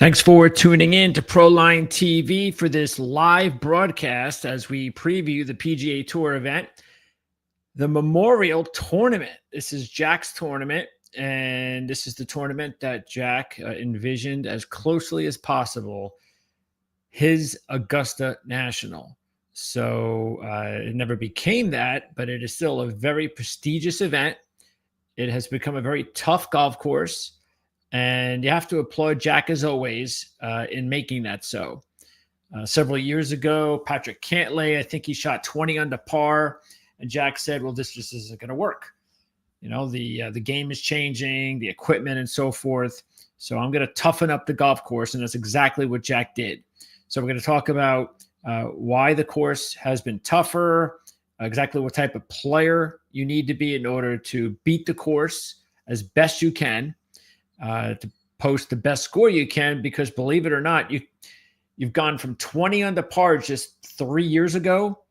Thanks for tuning in to Proline TV for this live broadcast as we preview the PGA Tour event, the Memorial Tournament. This is Jack's tournament, and this is the tournament that Jack envisioned as closely as possible, his Augusta National. So it never became that, but it is still a very prestigious event. It has become a very tough golf course. And you have to applaud Jack, as always, in making that so. Several years ago, Patrick Cantlay, I think he shot 20 under par. And Jack said, well, this just isn't going to work. You know, the game is changing, the equipment and so forth. So I'm going to toughen up the golf course. And that's exactly what Jack did. So we're going to talk about why the course has been tougher, exactly what type of player you need to be in order to beat the course as best you can. To post the best score you can, because believe it or not, you've gone from 20 under par just 3 years ago.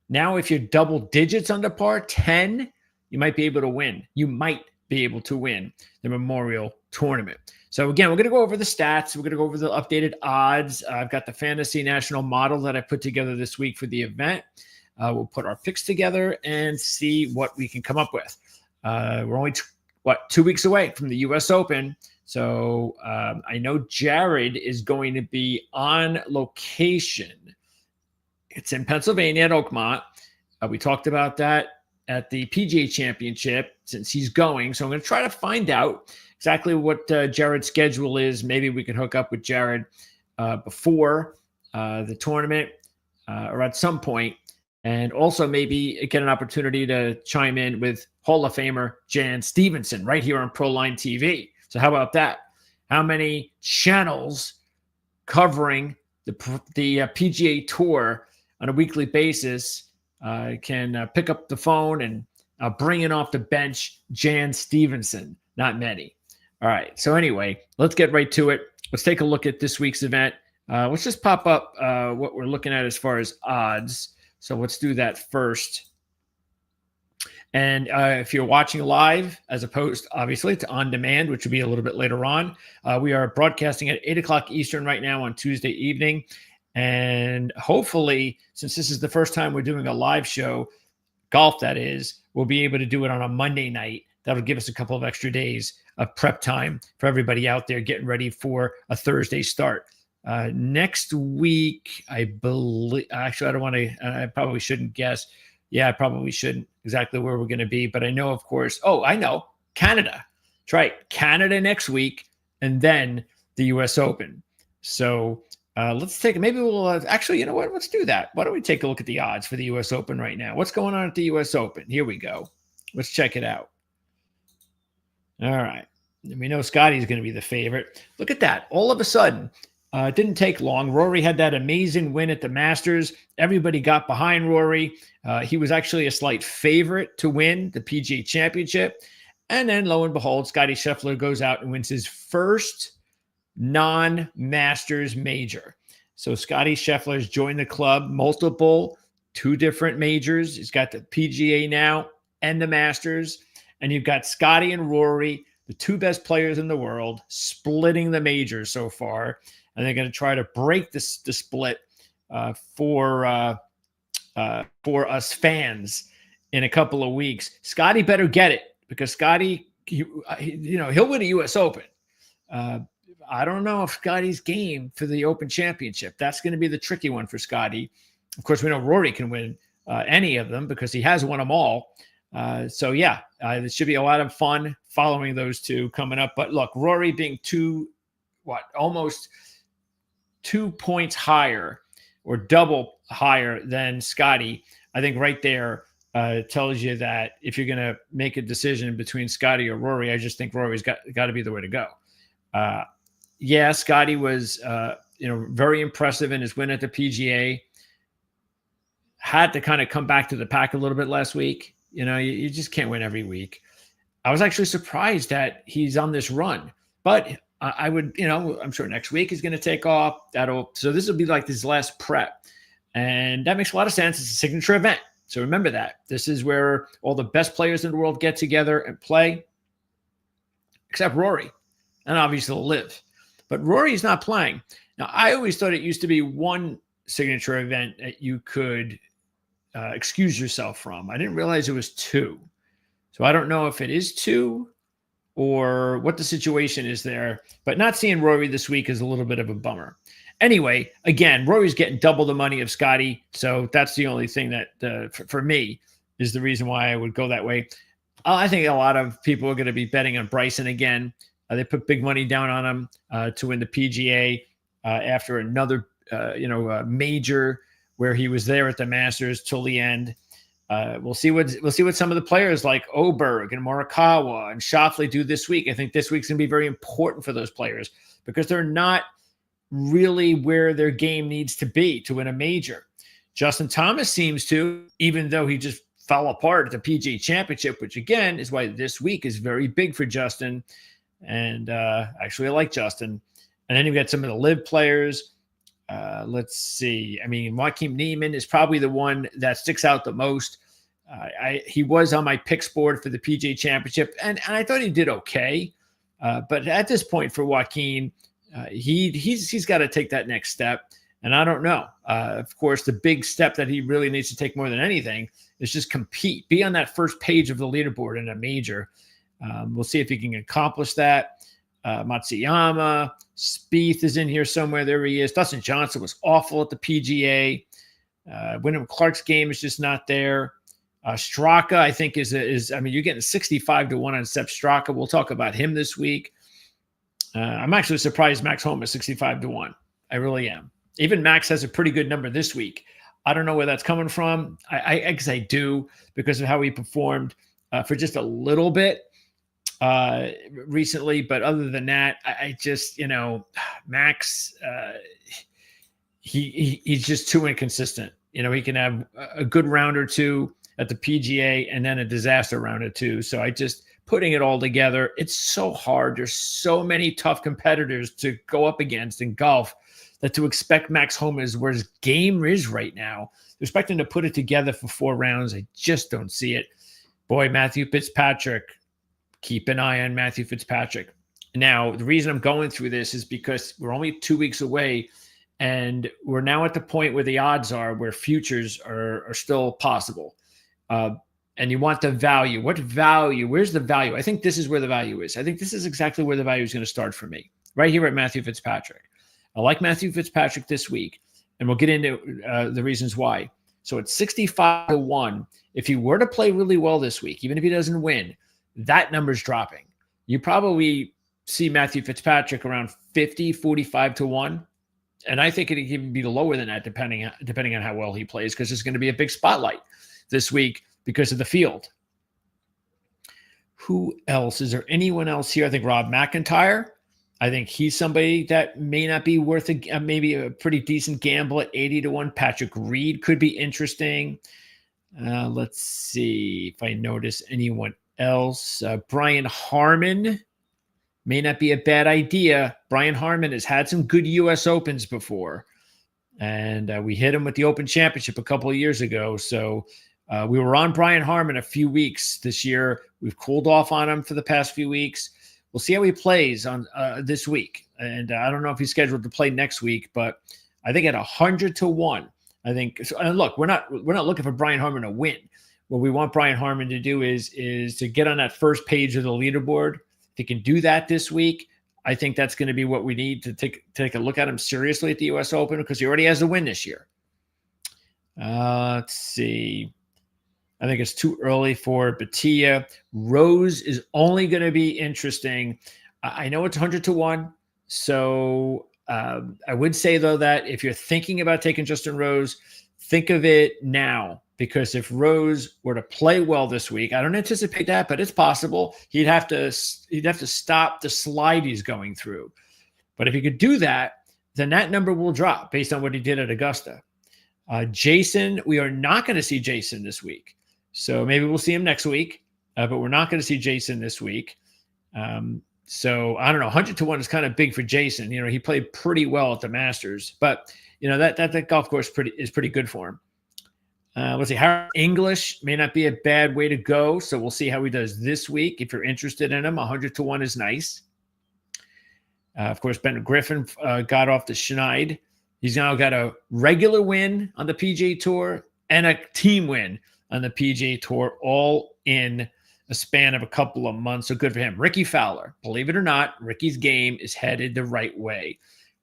Now, if you're double digits under par, 10, you might be able to win. You might be able to win the Memorial Tournament. So again, we're going to go over the stats. We're going to go over the updated odds. I've got the Fantasy National model that I put together this week for the event. We'll put our picks together and see what we can come up with. We're only 2 weeks away from the U.S. Open. So I know Jared is going to be on location. It's in Pennsylvania at Oakmont. We talked about that at the PGA Championship since he's going. So I'm going to try to find out exactly what Jared's schedule is. Maybe we can hook up with Jared before the tournament or at some point. And also maybe get an opportunity to chime in with Hall of Famer Jan Stevenson right here on Proline TV. So how about that? How many channels covering the PGA Tour on a weekly basis can pick up the phone and bring in off the bench Jan Stevenson? Not many. All right. So anyway, let's get right to it. Let's take a look at this week's event. Let's just pop up what we're looking at as far as odds. So let's do that first. And if you're watching live, as opposed, obviously, to on demand, which will be a little bit later on, we are broadcasting at 8 o'clock Eastern right now on Tuesday evening. And hopefully, since this is the first time we're doing a live show, golf that is, we'll be able to do it on a Monday night. That'll give us a couple of extra days of prep time for everybody out there getting ready for a Thursday start. Next week, I believe, actually, I don't want to, I probably shouldn't guess. Yeah, I probably shouldn't exactly where we're going to be, but I know, of course, I know, Canada. That's right, Canada next week, and then the U.S. Open. So let's take, maybe we'll, actually, you know what, let's do that. Why don't we take a look at the odds for the U.S. Open right now? What's going on at the U.S. Open? Here we go. Let's check it out. All right. We know Scotty's going to be the favorite. Look at that. All of a sudden, it didn't take long. Rory had that amazing win at the Masters. Everybody got behind Rory. He was actually a slight favorite to win the PGA Championship. And then, lo and behold, Scotty Scheffler goes out and wins his first non-Masters major. So Scotty Scheffler's joined the club, two different majors. He's got the PGA now and the Masters. And you've got Scotty and Rory, the two best players in the world, splitting the majors so far. And they're going to try to break the split for us fans in a couple of weeks. Scotty better get it, because Scotty, he'll win a U.S. Open. I don't know if Scotty's game for the Open Championship. That's going to be the tricky one for Scotty. Of course, we know Rory can win any of them because he has won them all. So yeah, it should be a lot of fun following those two coming up. But look, Rory being almost 2 points higher or double higher than Scotty, I think right there tells you that if you're going to make a decision between Scotty or Rory, I just think Rory's got to be the way to go. Yeah, Scotty was very impressive in his win at the PGA. Had to kind of come back to the pack a little bit last week. You just can't win every week. I was actually surprised that he's on this run, but I would, I'm sure next week he's going to take off. So this will be like his last prep. And that makes a lot of sense. It's a signature event. So remember that. This is where all the best players in the world get together and play, except Rory and obviously Liv. but Rory's not playing. Now, I always thought it used to be one signature event that you could excuse yourself from. I didn't realize it was two. So I don't know if it is two or what the situation is there, but not seeing Rory this week is a little bit of a bummer. Anyway, again, Rory's getting double the money of Scotty, so that's the only thing that for me is the reason why I would go that way. I think a lot of people are going to be betting on Bryson again. They put big money down on him to win the PGA after another major where he was there at the Masters till the end. We'll see what some of the players like Oberg and Morikawa and Schauffele do this week. I think this week's going to be very important for those players because they're not really where their game needs to be to win a major. Justin Thomas seems to, even though he just fell apart at the PGA Championship, which again is why this week is very big for Justin. And actually, I like Justin. And then you've got some of the live players. Let's see. I mean, Joaquin Niemann is probably the one that sticks out the most. He was on my picks board for the PGA Championship, and I thought he did okay. But at this point for Joaquin, he's got to take that next step. And I don't know. Of course, the big step that he really needs to take more than anything is just compete, be on that first page of the leaderboard in a major. We'll see if he can accomplish that. Matsuyama, Spieth is in here somewhere. There he is. Dustin Johnson was awful at the PGA. Wyndham Clark's game is just not there. Straka, I think, is you're getting 65-1 on Sepp Straka. We'll talk about him this week. I'm actually surprised Max Homa is 65-1. I really am. Even Max has a pretty good number this week. I don't know where that's coming from. I guess I do because of how he performed for just a little bit recently. But other than that, I just, Max, he's just too inconsistent. He can have a good round or two at the PGA and then a disaster round or two. So I just putting it all together, it's so hard. There's so many tough competitors to go up against in golf that to expect Max Homa is where his game is right now. Expecting to put it together for 4 rounds, I just don't see it. Boy, Matthew Fitzpatrick, keep an eye on Matthew Fitzpatrick. Now, the reason I'm going through this is because we're only 2 weeks away, and we're now at the point where the odds are where futures are still possible. And you want the value. What value? Where's the value? I think this is where the value is. I think this is exactly where the value is going to start for me, right here at Matthew Fitzpatrick. I like Matthew Fitzpatrick this week, and we'll get into the reasons why. So it's 65-1. If he were to play really well this week, even if he doesn't win, that number's dropping. You probably see Matthew Fitzpatrick around 45-1. And I think it can even be lower than that, depending on how well he plays, because there's going to be a big spotlight this week because of the field. Who else? Is there anyone else here? I think Rob McIntyre. I think he's somebody that may not be worth maybe a pretty decent gamble at 80-1. Patrick Reed could be interesting. Let's see if I notice anyone else. Brian Harmon may not be a bad idea. Brian Harmon has had some good U.S. Opens before, and we hit him with the Open Championship a couple of years ago. So we were on Brian Harmon a few weeks this year. We've cooled off on him for the past few weeks. We'll see how he plays on this week. And I don't know if he's scheduled to play next week, but I think at 100-1, I think. So, and look, we're not looking for Brian Harmon to win. What we want Brian Harmon to do is to get on that first page of the leaderboard. If he can do that this week, I think that's going to be what we need to take a look at him seriously at the U.S. Open, because he already has a win this year. Let's see. I think it's too early for Batia. Rose is only going to be interesting. I know it's 100-1. So I would say, though, that if you're thinking about taking Justin Rose, think of it now. Because if Rose were to play well this week, I don't anticipate that, but it's possible. He'd have to stop the slide he's going through. But if he could do that, then that number will drop based on what he did at Augusta. Jason, we are not going to see Jason this week. So maybe we'll see him next week, but we're not going to see Jason this week. So I don't know. 100-1 is kind of big for Jason. He played pretty well at the Masters, but that golf course is pretty good for him. Let's see. Harris English may not be a bad way to go. So we'll see how he does this week. If you're interested in him, 100-1 is nice. Of course, Ben Griffin got off the schneid. He's now got a regular win on the PGA Tour and a team win on the PGA Tour, all in a span of a couple of months. So good for him. Ricky Fowler, believe it or not, Ricky's game is headed the right way.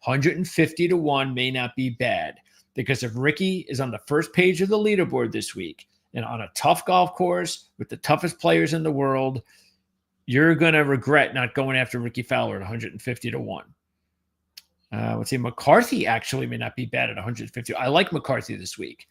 150 to 1 may not be bad, because if Ricky is on the first page of the leaderboard this week and on a tough golf course with the toughest players in the world, you're going to regret not going after Ricky Fowler at 150 to 1. Let's see. McCarthy actually may not be bad at 150. I like McCarthy this week.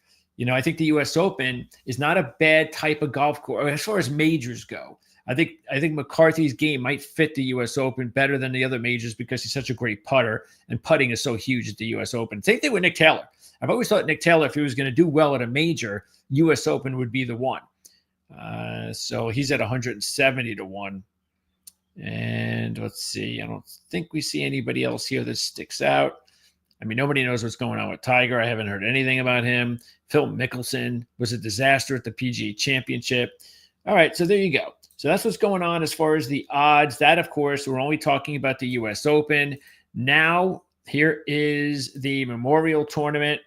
I think the U.S. Open is not a bad type of golf course as far as majors go. I think McCarthy's game might fit the U.S. Open better than the other majors because he's such a great putter, and putting is so huge at the U.S. Open. Same thing with Nick Taylor. I've always thought Nick Taylor, if he was going to do well at a major, U.S. Open would be the one. So he's at 170 to 1. And let's see. I don't think we see anybody else here that sticks out. I mean, nobody knows what's going on with Tiger. I haven't heard anything about him. Phil Mickelson was a disaster at the PGA Championship. All right, so there you go. So that's what's going on as far as the odds. That, of course, we're only talking about the U.S. Open. Now, here is the Memorial Tournament.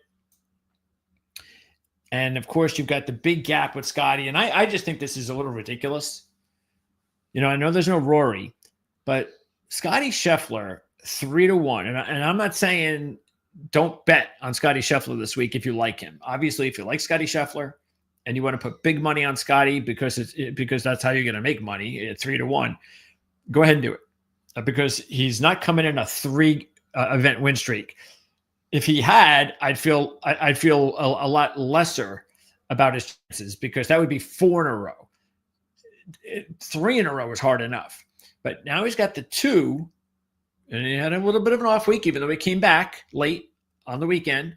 And, of course, you've got the big gap with Scotty. And I just think this is a little ridiculous. I know there's no Rory, but Scotty Scheffler, 3 to 1. And I'm not saying don't bet on Scotty Scheffler this week if you like him. Obviously, if you like Scotty Scheffler and you want to put big money on Scotty because that's how you're going to make money at 3 to 1, go ahead and do it, because he's not coming in a 3 event win streak. If he had, I'd feel a lot lesser about his chances, because that would be 4 in a row. 3 in a row is hard enough, but now he's got the 2, and he had a little bit of an off week, even though he came back late on the weekend,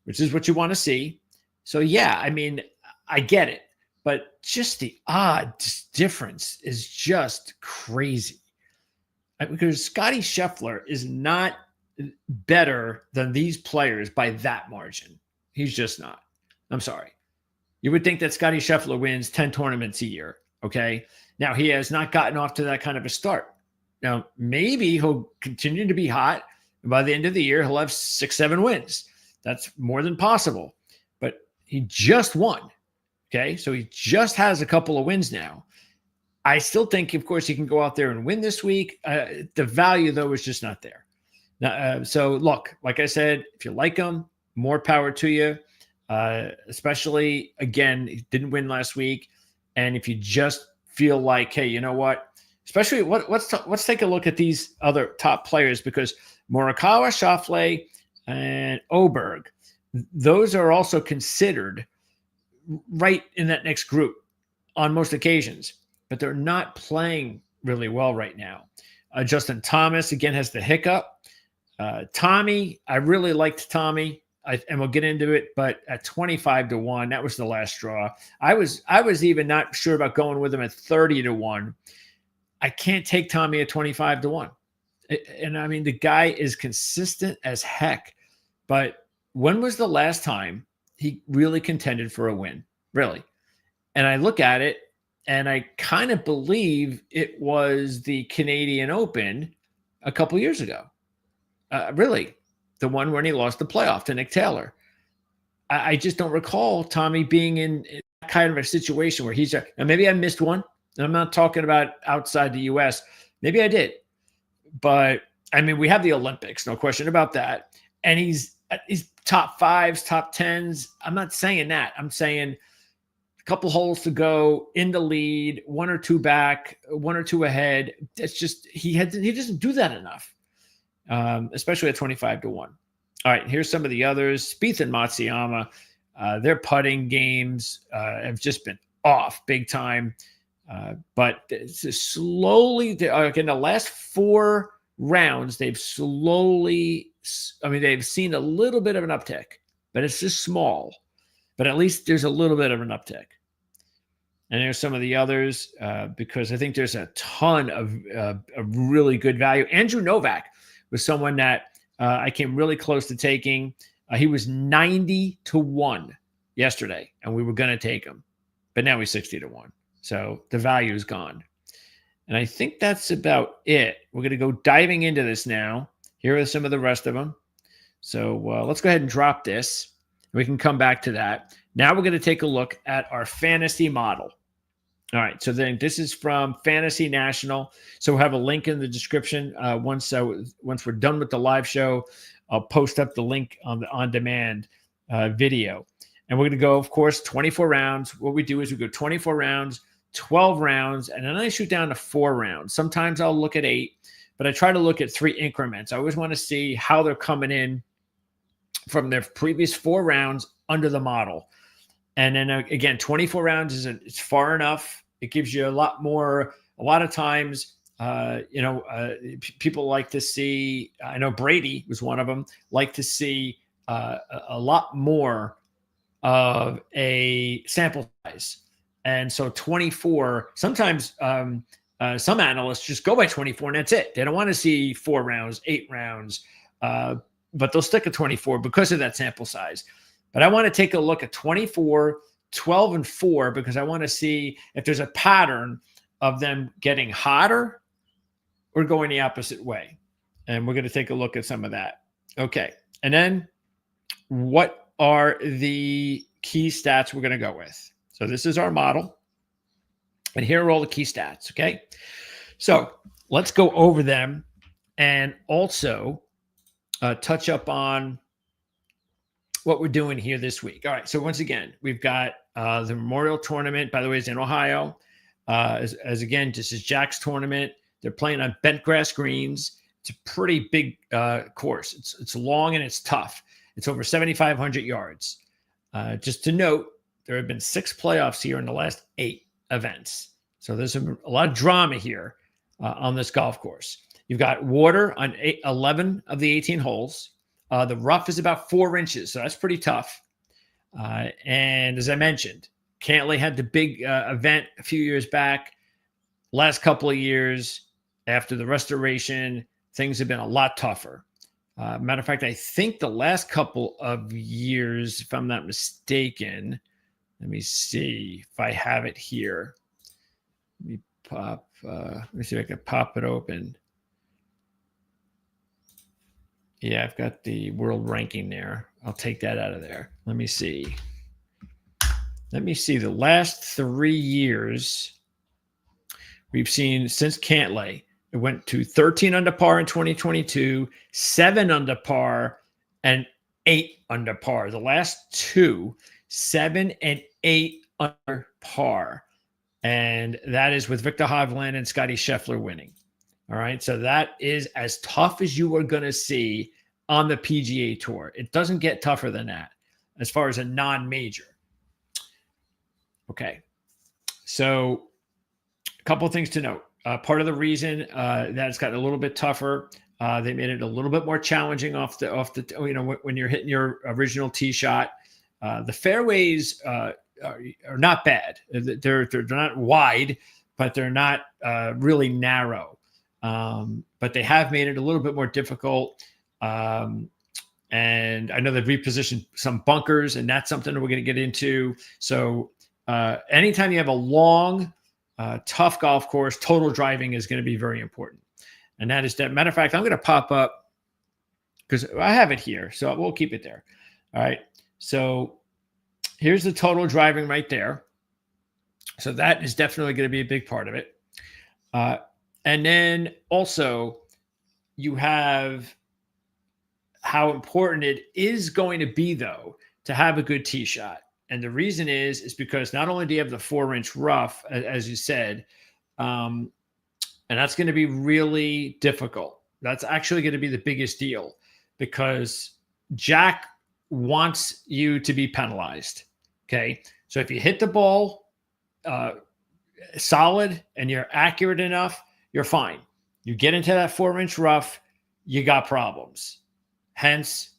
which is what you want to see. So yeah, I mean, I get it, but just the odds difference is just crazy, because Scotty Scheffler is not better than these players by that margin. He's just not. I'm sorry. You would think that Scotty Scheffler wins 10 tournaments a year. Okay. Now, he has not gotten off to that kind of a start. Now, maybe he'll continue to be hot, and by the end of the year, he'll have 6-7 wins. That's more than possible. But he just won. Okay. So he just has a couple of wins now. I still think, of course, he can go out there and win this week. The value, though, is just not there. Now, so, look, like I said, if you like him, more power to you. Especially, again, he didn't win last week. And if you just feel like, hey, you know what? Especially, let's take a look at these other top players, because Morikawa, Schauffele, and Oberg, those are also considered right in that next group on most occasions, but they're not playing really well right now. Justin Thomas, again, has the hiccup. Tommy, I really liked Tommy. And we'll get into it, but at 25 to 1, that was the last straw. I was even not sure about going with him at 30 to 1. I can't take Tommy at 25 to 1. And I mean, the guy is consistent as heck, but when was the last time he really contended for a win? Really? And I look at it and I kind of believe it was the Canadian Open a couple years ago. Really. The one when he lost the playoff to Nick Taylor. I just don't recall Tommy being in that kind of a situation where he's – now maybe I missed one. And I'm not talking about outside the U.S. Maybe I did. But, I mean, we have the Olympics, no question about that. And he's top 5s, top 10s. I'm not saying that. I'm saying a couple holes to go, in the lead, 1 or 2 back, 1 or 2 ahead. It's just he doesn't do that enough. Especially at 25 to 1. All right, here's some of the others. Spieth and Matsuyama, their putting games have just been off big time. But it's slowly, in the last 4 rounds, they've slowly, they've seen a little bit of an uptick, but it's just small. But at least there's a little bit of an uptick. And there's some of the others, because I think there's a ton of really good value. Andrew Novak was someone that I came really close to taking. He was 90 to 1 yesterday, and we were going to take him. But now he's 60 to 1. So the value is gone. And I think that's about it. We're going to go diving into this now. Here are some of the rest of them. So let's go ahead and drop this. We can come back to that. Now we're going to take a look at our fantasy model. All right, so then this is from Fantasy National. So we'll have a link in the description. Once we're done with the live show, I'll post up the link on the on-demand video. And we're going to go, of course, 24 rounds. What we do is we go 24 rounds, 12 rounds, and then I shoot down to 4 rounds. Sometimes I'll look at 8, but I try to look at 3 increments. I always want to see how they're coming in from their previous 4 rounds under the model. And then again, 24 rounds it's far enough. It gives you a lot more. A lot of times, people like to see. I know Brady was one of them. Like to see a lot more of a sample size, and so 24. Sometimes some analysts just go by 24, and that's it. They don't want to see 4 rounds, 8 rounds, but they'll stick at 24 because of that sample size. But I want to take a look at 24, 12, and 4 because I want to see if there's a pattern of them getting hotter or going the opposite way. And we're going to take a look at some of that. Okay. And then what are the key stats we're going to go with? So this is our model. And here are all the key stats. Okay. So let's go over them and also touch up on what we're doing here this week. All right. So once again, we've got the Memorial Tournament, by the way, is in Ohio. As again, this is Jack's tournament. They're playing on bent grass greens. It's a pretty big course. It's long and it's tough. It's over 7,500 yards. Just to note, there have been 6 playoffs here in the last 8 events. So there's a lot of drama here on this golf course. You've got water on 11 of the 18 holes. The rough is about 4 inches, so that's pretty tough. And as I mentioned, Cantley had the big event a few years back. Last couple of years, after the restoration, things have been a lot tougher. Matter of fact, I think the last couple of years, if I'm not mistaken, let me see if I have it here. Let me see if I can pop it open. Yeah, I've got the world ranking there. I'll take that out of there. Let me see. The last 3 years we've seen since Cantley, it went to 13 under par in 2022, 7 under par, and 8 under par. The last 2, 7 and 8 under par. And that is with Victor Hovland and Scotty Scheffler winning. All right. So that is as tough as you are going to see on the PGA Tour. It doesn't get tougher than that as far as a non-major. Okay. So a couple of things to note. Part of the reason that it's gotten a little bit tougher, they made it a little bit more challenging off the when you're hitting your original tee shot. The fairways are not bad. They're not wide, but they're not really narrow. But they have made it a little bit more difficult. And I know they've repositioned some bunkers, and that's something that we're going to get into. So anytime you have a long, tough golf course, total driving is going to be very important. And that is that. Matter of fact, I'm going to pop up because I have it here. So we'll keep it there. All right. So here's the total driving right there. So that is definitely going to be a big part of it. And then also you have how important it is going to be, though, to have a good tee shot. And the reason is because not only do you have the 4-inch rough, as you said, and that's going to be really difficult. That's actually going to be the biggest deal because Jack wants you to be penalized. Okay. So if you hit the ball solid and you're accurate enough, you're fine. You get into that 4-inch rough, you got problems. Hence,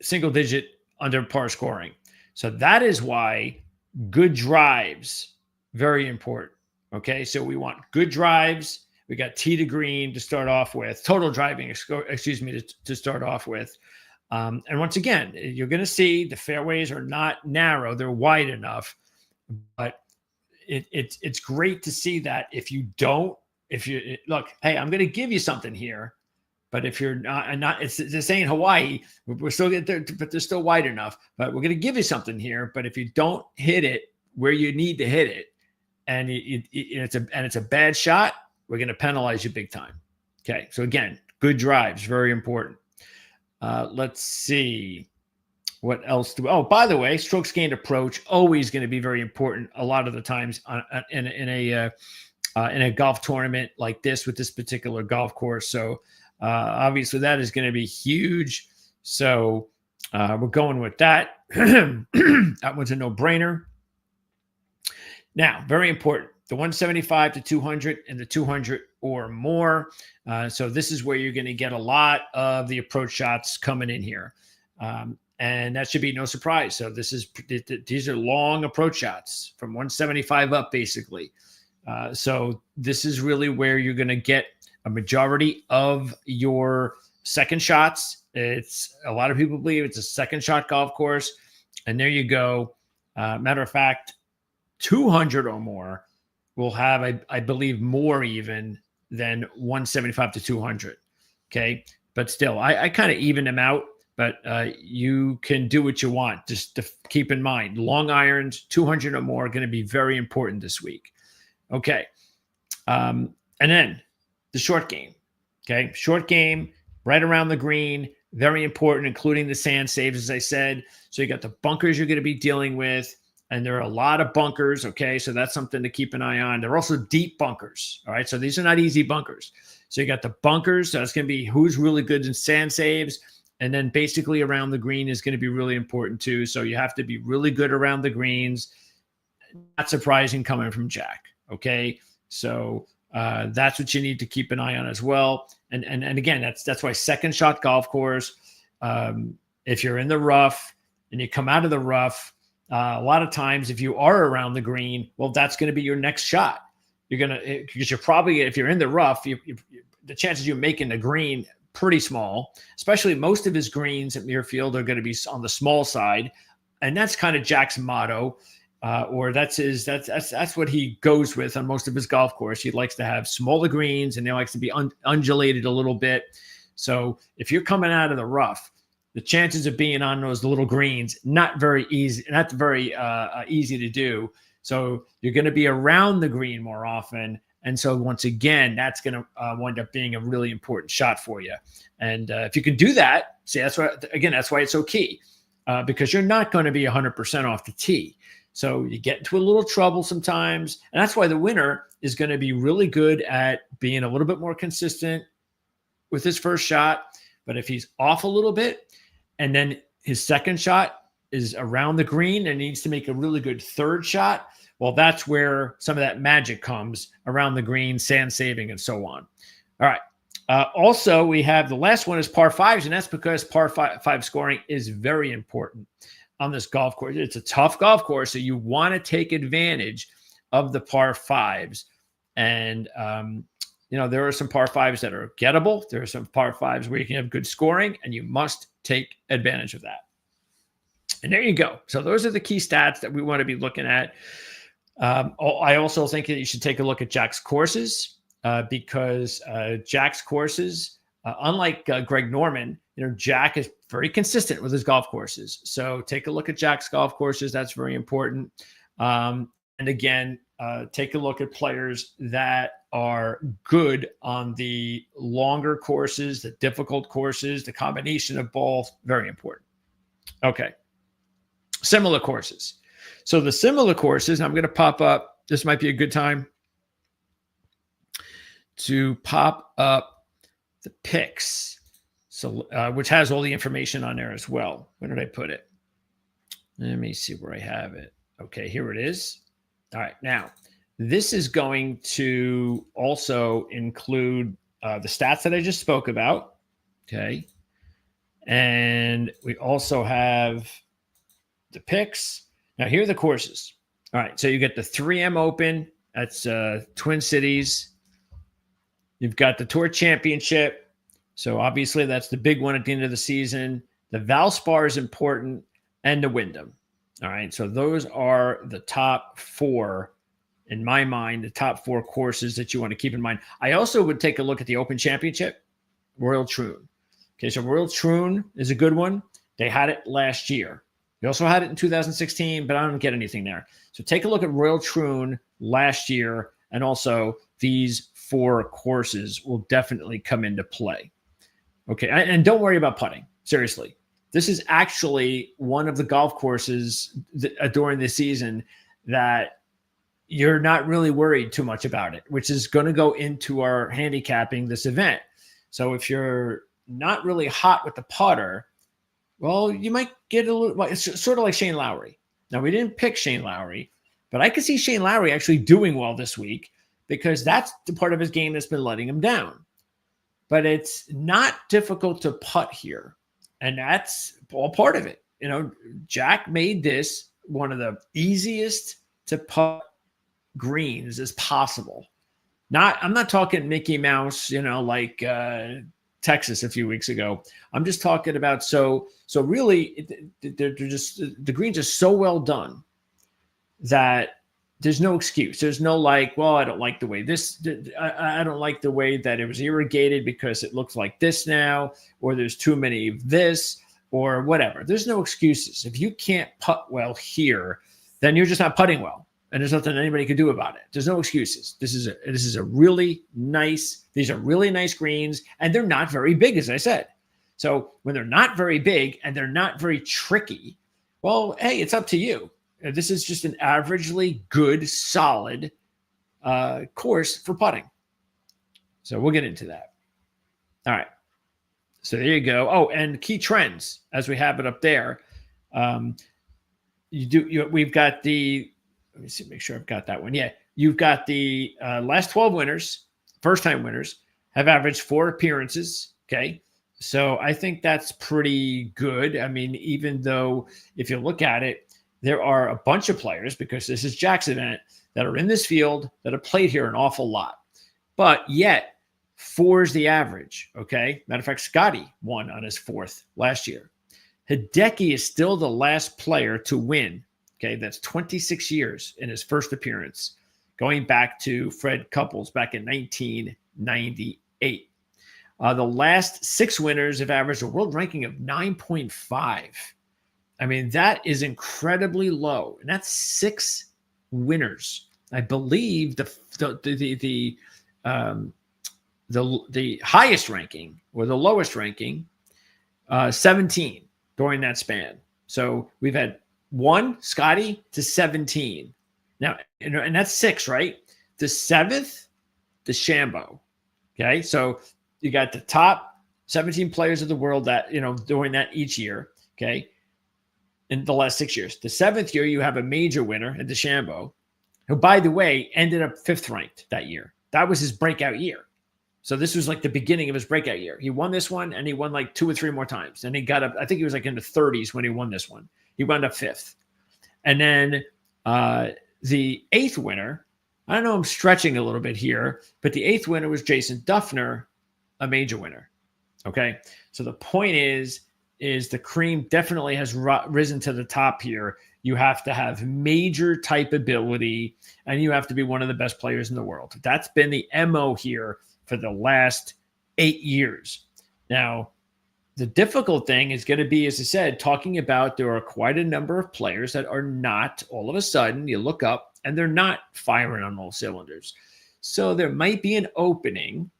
single digit under par scoring. So that is why good drives, very important. Okay, so we want good drives. We got tee to green to start off with, total driving, to start off with. And once again, you're going to see the fairways are not narrow. They're wide enough. But it's great to see that if you don't if you look, hey, I'm going to give you something here, but if you're not, this ain't Hawaii. We're still there, but they're still wide enough. But we're going to give you something here. But if you don't hit it where you need to hit it, and it's a bad shot, we're going to penalize you big time. Okay, so again, good drives, very important. Let's see. What else do we, oh, by the way, strokes gained approach, always going to be very important a lot of the times in a golf tournament like this with this particular golf course. So obviously that is going to be huge. So we're going with that. That one's a no-brainer. Now, very important, the 175 to 200 and the 200 or more. So this is where you're going to get a lot of the approach shots coming in here. And that should be no surprise. So these are long approach shots from 175 up, basically. So this is really where you're going to get a majority of your second shots. It's a lot of people believe it's a second shot golf course. And there you go. Matter of fact, 200 or more will have, I believe, more even than 175 to 200. Okay. But still, I kind of even them out. But you can do what you want. Just to keep in mind, long irons, 200 or more, are going to be very important this week. Okay. And then the short game. Okay. Short game, right around the green, very important, including the sand saves, as I said. So you got the bunkers you're going to be dealing with, and there are a lot of bunkers. Okay. So that's something to keep an eye on. There are also deep bunkers. All right. So these are not easy bunkers. So you got the bunkers. So that's going to be who's really good in sand saves. And then basically around the green is going to be really important too. So you have to be really good around the greens. Not surprising coming from Jack. Okay. So that's what you need to keep an eye on as well. And again, that's why second shot golf course, if you're in the rough and you come out of the rough, a lot of times if you are around the green, well, that's going to be your next shot. Because you're probably, if you're in the rough, the chances you're making the green pretty small, especially most of his greens at Muirfield are going to be on the small side. And that's kind of Jack's motto, or that's what he goes with on most of his golf course. He likes to have smaller greens and he likes to be undulated a little bit. So if you're coming out of the rough, the chances of being on those little greens, not very easy to do. So you're going to be around the green more often. And so once again, that's going to wind up being a really important shot for you. And if you can do that, see, that's why it's so key, because you're not going to be 100% off the tee. So you get into a little trouble sometimes. And that's why the winner is going to be really good at being a little bit more consistent with his first shot. But if he's off a little bit and then his second shot is around the green and needs to make a really good third shot, well, that's where some of that magic comes around the green, sand saving, and so on. All right. Also, we have the last one is par fives, and that's because par five scoring is very important on this golf course. It's a tough golf course, so you want to take advantage of the par fives. And, there are some par fives that are gettable. There are some par fives where you can have good scoring, and you must take advantage of that. And there you go. So those are the key stats that we want to be looking at. I also think that you should take a look at Jack's courses because Jack's courses, unlike Greg Norman, Jack is very consistent with his golf courses. So take a look at Jack's golf courses. That's very important. And again, take a look at players that are good on the longer courses, the difficult courses, the combination of both, very important. Okay. Similar courses. So the similar courses, I'm going to pop up. This might be a good time to pop up the picks. So, which has all the information on there as well. Where did I put it? Let me see where I have it. Okay, here it is. All right. Now, this is going to also include the stats that I just spoke about. Okay. And we also have the picks. Now, here are the courses. All right. So you get the 3M Open. That's Twin Cities. You've got the Tour Championship. So obviously that's the big one at the end of the season. The Valspar is important, and the Wyndham. All right. So those are the top four in my mind, the top 4 courses that you want to keep in mind. I also would take a look at the Open Championship, Royal Troon. Okay, so Royal Troon is a good one. They had it last year. They also had it in 2016, but I don't get anything there. So take a look at Royal Troon last year, and also these 4 courses will definitely come into play. Okay, and don't worry about putting. Seriously, this is actually one of the golf courses during the season that you're not really worried too much about it, which is going to go into our handicapping this event. So if you're not really hot with the putter, well, you might get a little, it's sort of like Shane Lowry. Now, we didn't pick Shane Lowry, but I could see Shane Lowry actually doing well this week because that's the part of his game that's been letting him down. But it's not difficult to putt here. And that's all part of it. You know, Jack made this one of the easiest to putt greens as possible. I'm not talking Mickey Mouse, like Texas a few weeks ago. I'm just talking about so really they're just, the greens are so well done that there's no excuse. There's no like, well, I don't like the way this, I don't like the way that it was irrigated because it looks like this now, or there's too many of this or whatever. There's no excuses. If you can't putt well here, then you're just not putting well. And there's nothing anybody can do about it. There's no excuses. This is a really nice, these are really nice greens, and they're not very big, as I said. So when they're not very big and they're not very tricky, well, hey, it's up to you. This is just an averagely good, solid course for putting. So we'll get into that. All right. So there you go. Oh, and key trends as we have it up there. We've got the, let me see, make sure I've got that one. Yeah. You've got the last 12 winners, first-time winners, have averaged 4 appearances. Okay. So I think that's pretty good. I mean, even though if you look at it, there are a bunch of players, because this is Jack's event, that are in this field that have played here an awful lot. But yet, 4 is the average, okay? Matter of fact, Scotty won on his 4th last year. Hideki is still the last player to win, okay? That's 26 years in his first appearance, going back to Fred Couples back in 1998. The last 6 winners have averaged a world ranking of 9.5. I mean, that is incredibly low, and that's 6 winners. I believe the highest ranking or the lowest ranking, 17 during that span. So we've had 1 Scotty to 17. Now, and that's 6, right? The 7th, the Shambo. Okay, so you got the top 17 players of the world that doing that each year. Okay. In the last 6 years. The 7th year, you have a major winner at DeChambeau, who, by the way, ended up 5th ranked that year. That was his breakout year. So this was like the beginning of his breakout year. He won this one, and he won like 2 or 3 more times. And he got up, I think he was like in the 30s when he won this one. He wound up 5th. And then the 8th winner, I don't know, I'm stretching a little bit here, but the 8th winner was Jason Duffner, a major winner. Okay. So the point is the cream definitely has risen to the top here. You have to have major type ability, and you have to be one of the best players in the world. That's been the MO here for the last 8 years. Now, the difficult thing is going to be, as I said, talking about there are quite a number of players that are not, all of a sudden, you look up, and they're not firing on all cylinders. So there might be an opening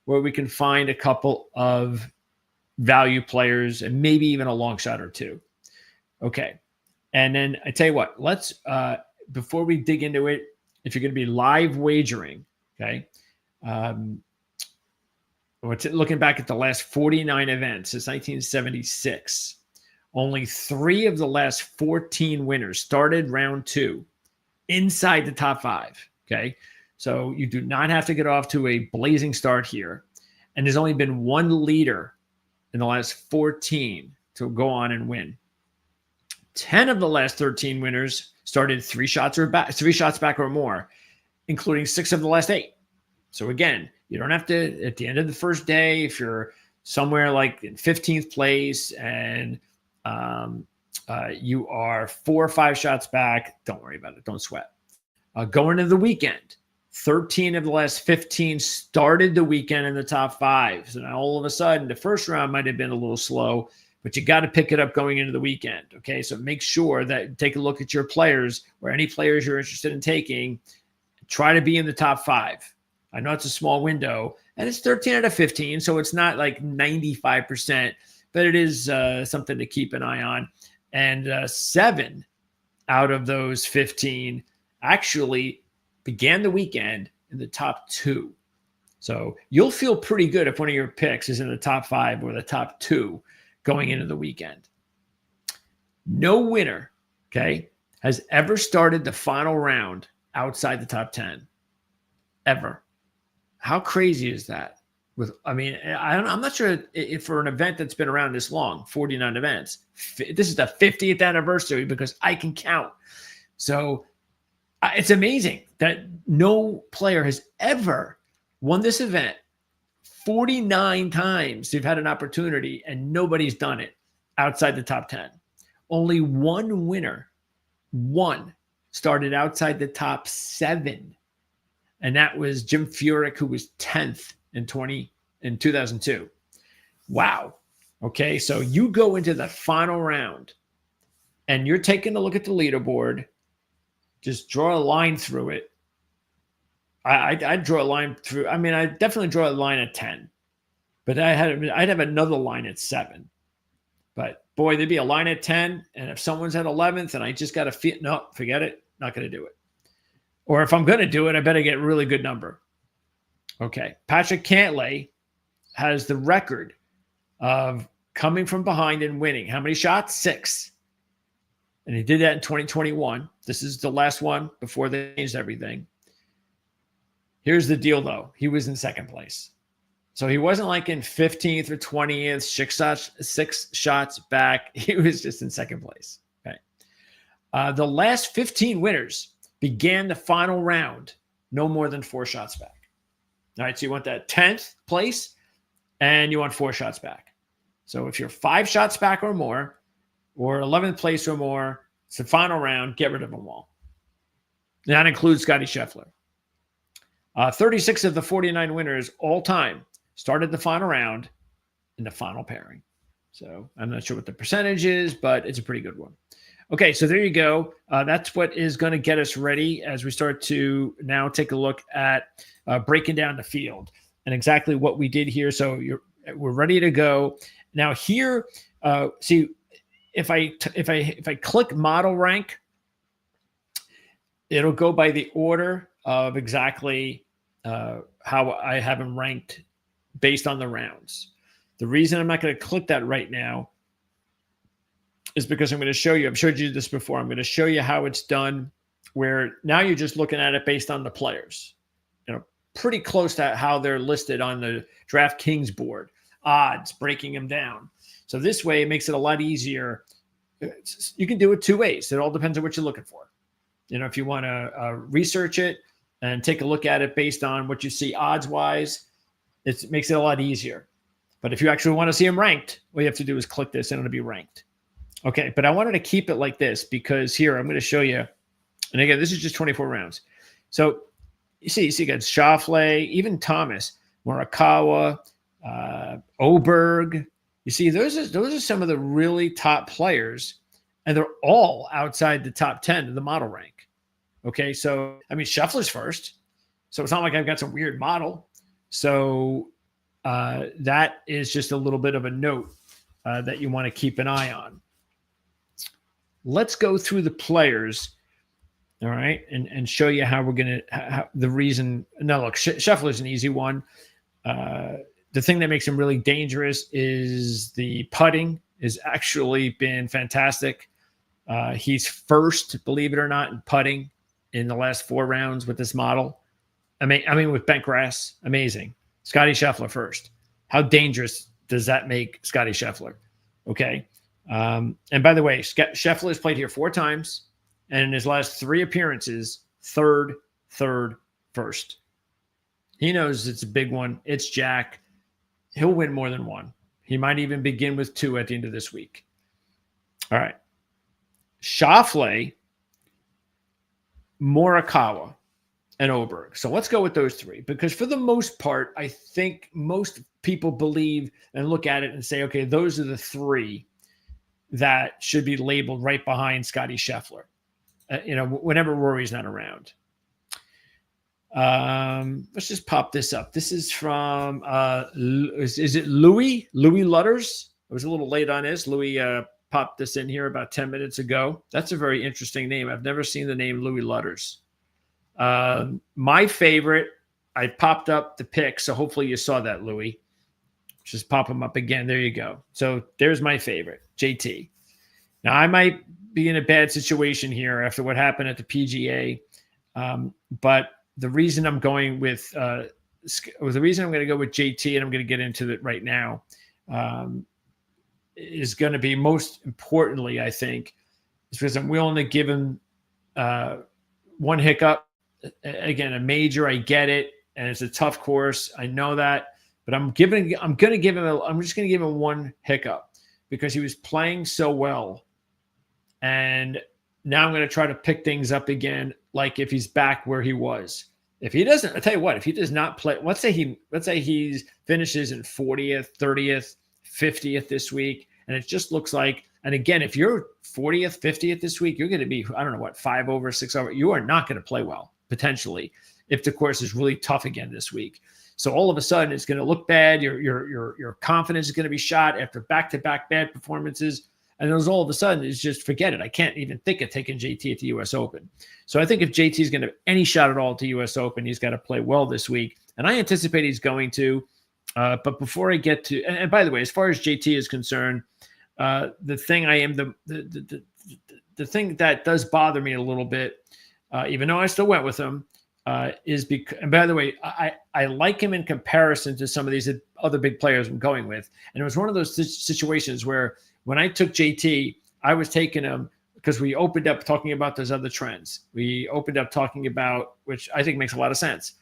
where we can find a couple of value players and maybe even a long shot or 2. Okay. And then I tell you what, let's, before we dig into it, if you're going to be live wagering, okay, looking back at the last 49 events since 1976, only 3 of the last 14 winners started round 2 inside the top 5. Okay. So you do not have to get off to a blazing start here. And there's only been 1 leader in the last 14 to go on and win. 10 of the last 13 winners started 3 shots back or more, including 6 of the last 8. So again, you don't have to, at the end of the first day, if you're somewhere like in 15th place and you are 4 or 5 shots back, don't worry about it. Don't sweat. Going into the weekend, 13 of the last 15 started the weekend in the top 5. So now all of a sudden, the first round might have been a little slow, but you got to pick it up going into the weekend. Okay, so make sure that take a look at your players or any players you're interested in taking. Try to be in the top 5. I know it's a small window, and it's 13 out of 15, so it's not like 95%, but it is something to keep an eye on. And 7 out of those 15 actually began the weekend in the top 2. So you'll feel pretty good if one of your picks is in the top 5 or the top 2 going into the weekend. No winner, okay, has ever started the final round outside the top 10. Ever. How crazy is that? I'm not sure if for an event that's been around this long, 49 events, this is the 50th anniversary because I can count. So it's amazing that no player has ever won this event 49 times. They've had an opportunity and nobody's done it outside the top 10. Only one winner, started outside the top 7. And that was Jim Furyk, who was 10th in 2002. Wow. Okay, so you go into the final round and you're taking a look at the leaderboard. Just draw a line through it. I'd draw a line through. I mean, I definitely draw a line at 10, but I'd have another line at 7. But boy, there'd be a line at 10, and if someone's at 11th, and I just got to feel no, forget it, not going to do it. Or if I'm going to do it, I better get a really good number. Okay, Patrick Cantlay has the record of coming from behind and winning. How many shots? 6. And he did that in 2021. This is the last one before they changed everything. Here's the deal, though. He was in second place. So he wasn't like in 15th or 20th, 6 shots back. He was just in second place. Okay. The last 15 winners began the final round no more than 4 shots back. All right, so you want that 10th place, and you want 4 shots back. So if you're 5 shots back or more, or 11th place or more, it's the final round, get rid of them all. And that includes Scottie Scheffler. 36 of the 49 winners all time started the final round in the final pairing. So I'm not sure what the percentage is, but it's a pretty good one. Okay, so there you go. That's what is going to get us ready as we start to now take a look at breaking down the field and exactly what we did here. So we're ready to go. Now here, see, if I click model rank, it'll go by the order of exactly how I have them ranked based on the rounds. The reason I'm not going to click that right now is because I'm going to show you, I've showed you this before, I'm going to show you how it's done, where now you're just looking at it based on the players. Pretty close to how they're listed on the DraftKings board, odds, breaking them down. So this way it makes it a lot easier. You can do it 2 ways. It all depends on what you're looking for. If you want to research it and take a look at it based on what you see odds-wise, it makes it a lot easier. But if you actually want to see them ranked, all you have to do is click this and it'll be ranked. Okay, but I wanted to keep it like this because here I'm going to show you. And again, this is just 24 rounds. So you see got Schauffele, even Thomas, Morikawa, Oberg. You see, those are some of the really top players, and they're all outside the top 10 of the model rank. Okay, so I mean, Scheffler's first, so it's not like I've got some weird model. So that is just a little bit of a note that you want to keep an eye on. Let's go through the players, all right, and show you how we're going to the reason. No, look, Scheffler's an easy one. The thing that makes him really dangerous is the putting has actually been fantastic. He's first, believe it or not, in putting in the last 4 rounds with this model. I mean, with bent grass, amazing. Scottie Scheffler first. How dangerous does that make Scottie Scheffler? Okay. And by the way, Scheffler has played here 4 times, and in his last 3 appearances, third, first. He knows it's a big one. It's Jack. He'll win more than 1. He might even begin with 2 at the end of this week. All right. Schauffele Morikawa, and Oberg. So let's go with those three, because for the most part, I think most people believe and look at it and say, okay, those are the three that should be labeled right behind Scottie Scheffler, whenever Rory's not around. Let's just pop this up. This is from, is it Louis Lutters? I was a little late on this. Louis popped this in here about 10 minutes ago. That's a very interesting name. I've never seen the name Louis Lutters. My favorite, I popped up the pick, so hopefully you saw that, Louis. Just pop them up again. There you go. So there's my favorite, JT. Now, I might be in a bad situation here after what happened at the PGA, but the reason I'm going with JT, and I'm going to get into it right now, is going to be most importantly, I think, is because I'm willing to give him one hiccup. Again, a major, I get it, and it's a tough course. I know that, but I'm just going to give him one hiccup because he was playing so well, and now I'm going to try to pick things up again, like if he's back where he was. If he doesn't, I tell you what, if he does not play, let's say he finishes in 40th, 30th, 50th this week, and it just looks like. And again, if you're 40th, 50th this week, you're going to be, I don't know what, 5 over, 6 over. You are not going to play well, potentially, if the course is really tough again this week. So all of a sudden, it's going to look bad. Your confidence is going to be shot after back-to-back bad performances. And it was all of a sudden, it's just forget it. I can't even think of taking JT at the U.S. Open. So I think if JT is going to have any shot at all at the U.S. Open, he's got to play well this week. And I anticipate he's going to. But before I get to, and by the way, as far as JT is concerned, the thing that does bother me a little bit, even though I still went with him, is because, and by the way, I like him in comparison to some of these other big players I'm going with. And it was one of those situations where when I took JT, I was taking him because we opened up talking about those other trends. We opened up talking about, which I think makes a lot of sense.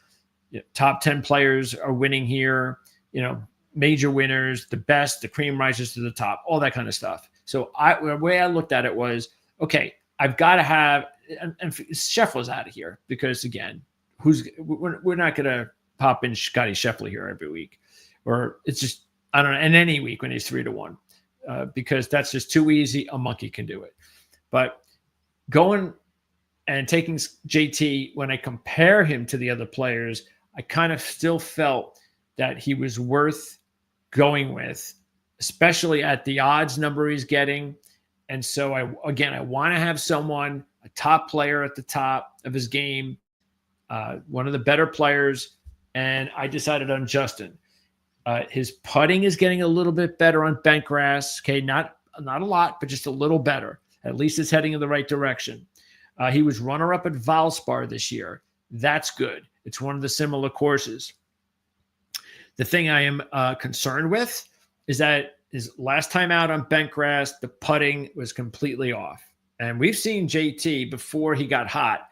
Top 10 players are winning here, major winners, the best, the cream rises to the top, all that kind of stuff. So the way I looked at it was, okay, I've got to have, and Scheffler's out of here because, again, we're not going to pop in Scottie Scheffler here every week, or it's just, I don't know, in any week when he's 3-1, because that's just too easy. A monkey can do it. But going and taking JT, when I compare him to the other players, I kind of still felt that he was worth going with, especially at the odds number he's getting. And so I want to have someone, a top player at the top of his game, one of the better players. And I decided on Justin. His putting is getting a little bit better on bent grass. Okay, not a lot, but just a little better. At least it's heading in the right direction. He was runner-up at Valspar this year. That's good. It's one of the similar courses. The thing I am concerned with is that his last time out on bent grass, the putting was completely off. And we've seen JT before he got hot.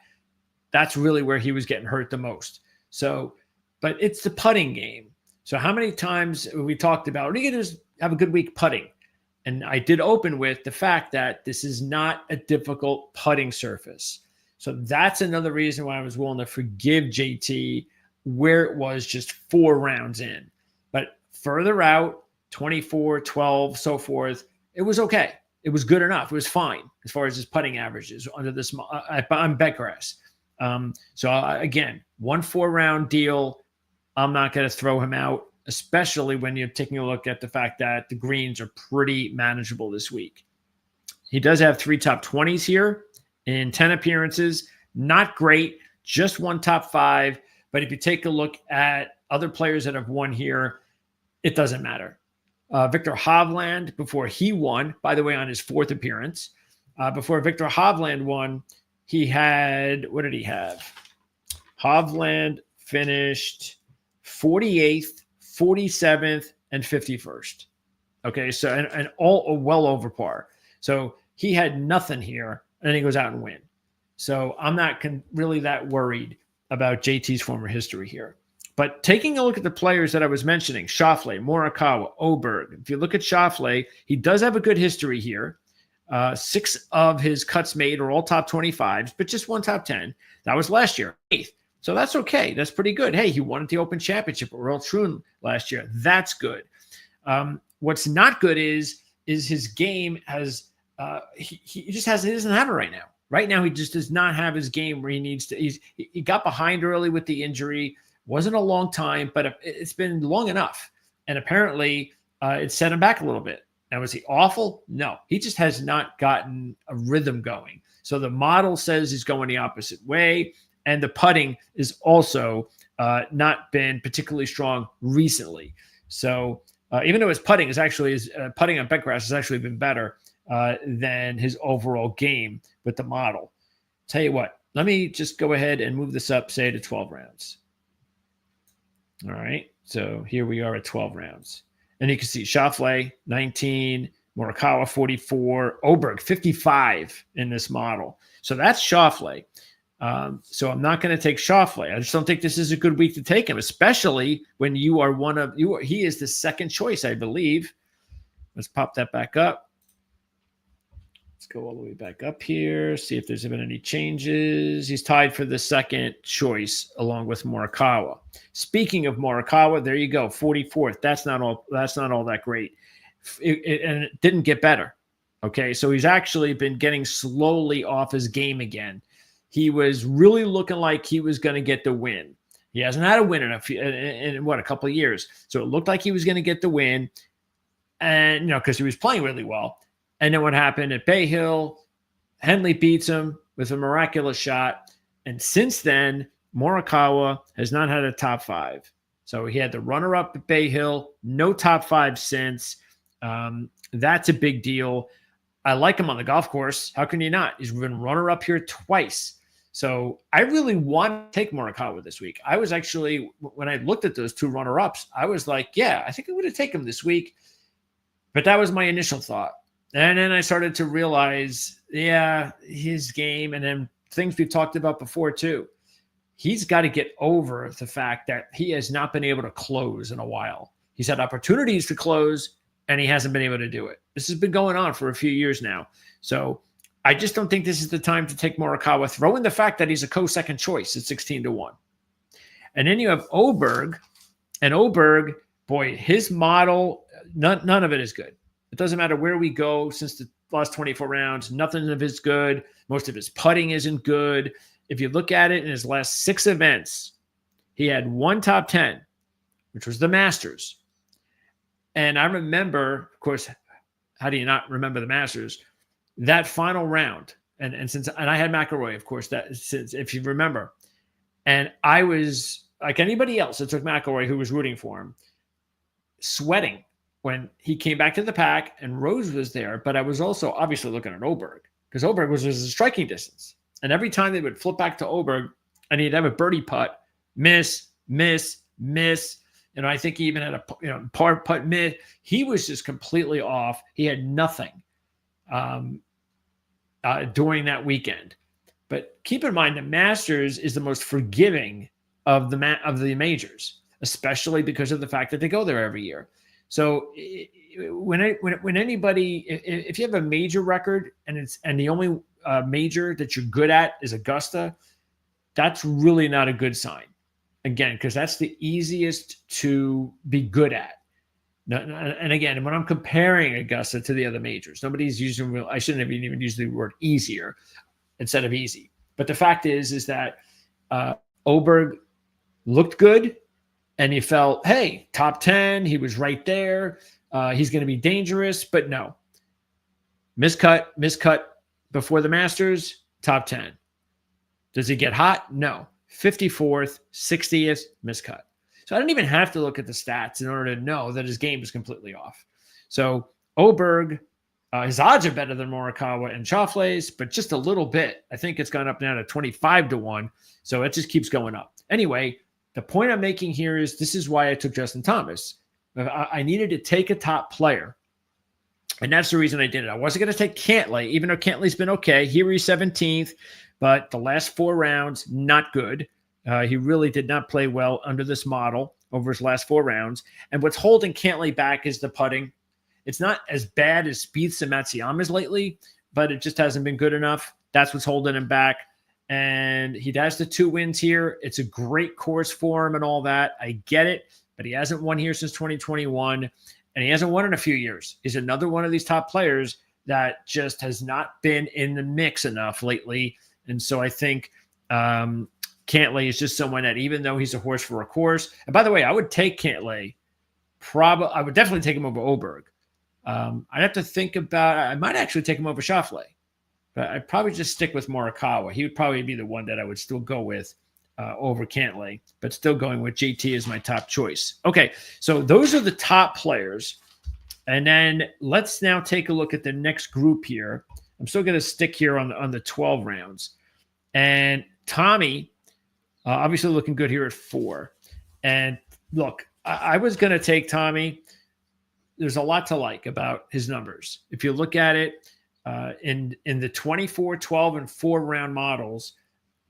That's really where he was getting hurt the most. So, but it's the putting game. So how many times we talked about, are you going to have a good week putting? And I did open with the fact that this is not a difficult putting surface. So that's another reason why I was willing to forgive JT where it was just 4 rounds in. But further out, 24, 12, so forth, it was okay. It was good enough. It was fine as far as his putting averages under this on bent grass. So again, 1 4-round deal. I'm not going to throw him out, especially when you're taking a look at the fact that the greens are pretty manageable this week. He does have 3 top 20s here in 10 appearances. Not great, just 1 top 5. But if you take a look at other players that have won here, it doesn't matter. Victor Hovland, before he won, by the way, on his 4th appearance, before Victor Hovland won, he had, what did he have? Hovland finished 48th, 47th, and 51st. Okay, so and all well over par. So he had nothing here, and then he goes out and win. So I'm not really that worried about JT's former history here. But taking a look at the players that I was mentioning, Schauffele, Morikawa, Oberg. If you look at Schauffele, he does have a good history here. 6 of his cuts made are all top 25s, but just one top 10. That was last year, 8th. So that's okay. That's pretty good. Hey, he won at the Open Championship at Royal Troon last year. That's good. What's not good is his game has he doesn't have it right now. Right now, he just does not have his game where he needs to. He got behind early with the injury. Wasn't a long time, but it's been long enough. And apparently, it set him back a little bit. Now, is he awful? No, he just has not gotten a rhythm going. So the model says he's going the opposite way. And the putting is also not been particularly strong recently. So even though his putting is actually putting on bentgrass has actually been better than his overall game with the model. Tell you what, let me just go ahead and move this up, say to 12 rounds. All right, so here we are at 12 rounds. And you can see Schauffele, 19, Morikawa, 44, Oberg, 55 in this model. So that's Schauffele. So I'm not going to take Schauffele. I just don't think this is a good week to take him, especially when you are he is the second choice, I believe. Let's pop that back up. Let's go all the way back up here, see if there's been any changes. He's tied for the second choice along with Morikawa. Speaking of Morikawa, there you go, 44th. That's not all that great. And it didn't get better. Okay, so he's actually been getting slowly off his game again. He was really looking like he was going to get the win. He hasn't had a win in a couple of years. So it looked like he was going to get the win, and because he was playing really well. And then what happened at Bay Hill? Henley beats him with a miraculous shot. And since then, Morikawa has not had a top 5. So he had the runner-up at Bay Hill, no top 5 since. That's a big deal. I like him on the golf course. How can you not? He's been runner-up here twice. So I really want to take Morikawa this week. I was actually, when I looked at those 2 runner-ups, I was like, yeah, I think I'm going to take him this week. But that was my initial thought. And then I started to realize, yeah, his game, and then things we've talked about before too. He's got to get over the fact that he has not been able to close in a while. He's had opportunities to close, and he hasn't been able to do it. This has been going on for a few years now. So I just don't think this is the time to take Morikawa. Throw in the fact that he's a co-second choice at 16-1. And then you have Oberg. And Oberg, boy, his model, none of it is good. It doesn't matter where we go since the last 24 rounds. Nothing of it's good. Most of his putting isn't good. If you look at it in his last 6 events, he had 1 top 10, which was the Masters. And I remember, of course, how do you not remember the Masters? That final round. And I had McIlroy, of course, if you remember. And I was, like anybody else that took McIlroy who was rooting for him, sweating when he came back to the pack and Rose was there. But I was also obviously looking at Oberg, because Oberg was a striking distance. And every time they would flip back to Oberg and he'd have a birdie putt, miss. I think he even had a par putt miss. He was just completely off. He had nothing during that weekend. But keep in mind, the Masters is the most forgiving of the majors, especially because of the fact that they go there every year. So when anybody, if you have a major record and the only major that you're good at is Augusta, that's really not a good sign. Again, because that's the easiest to be good at. And again, when I'm comparing Augusta to the other majors, nobody's using, I shouldn't have even used the word easier instead of easy. But the fact is that Oberg looked good. And he felt, hey, top 10, he was right there. He's going to be dangerous, but no. Miscut before the Masters, top 10. Does he get hot? No. 54th, 60th, miscut. So I don't even have to look at the stats in order to know that his game is completely off. So Oberg, his odds are better than Morikawa and Schauffele's, but just a little bit. I think it's gone up now to 25-1. So it just keeps going up. Anyway, the point I'm making here is this is why I took Justin Thomas. I needed to take a top player, and that's the reason I did it. I wasn't going to take Cantlay, even though Cantley's been okay. Here he's 17th, but the last 4 rounds, not good. He really did not play well under this model over his last 4 rounds. And what's holding Cantlay back is the putting. It's not as bad as Spieth's and Matsuyama's lately, but it just hasn't been good enough. That's what's holding him back. And he has the 2 wins here. It's a great course for him and all that. I get it, but he hasn't won here since 2021, and he hasn't won in a few years. He's another one of these top players that just has not been in the mix enough lately. And so I think Cantlay is just someone that, even though he's a horse for a course, and by the way, I would take Cantlay. I would definitely take him over Oberg. I'd have to think about. I might actually take him over Schauffele, but I'd probably just stick with Morikawa. He would probably be the one that I would still go with over Cantlay, but still going with JT as my top choice. Okay, so those are the top players. And then let's now take a look at the next group here. I'm still going to stick here on the 12 rounds. And Tommy, obviously looking good here at 4. And look, I was going to take Tommy. There's a lot to like about his numbers. If you look at it in the 24, 12, and 4 round models,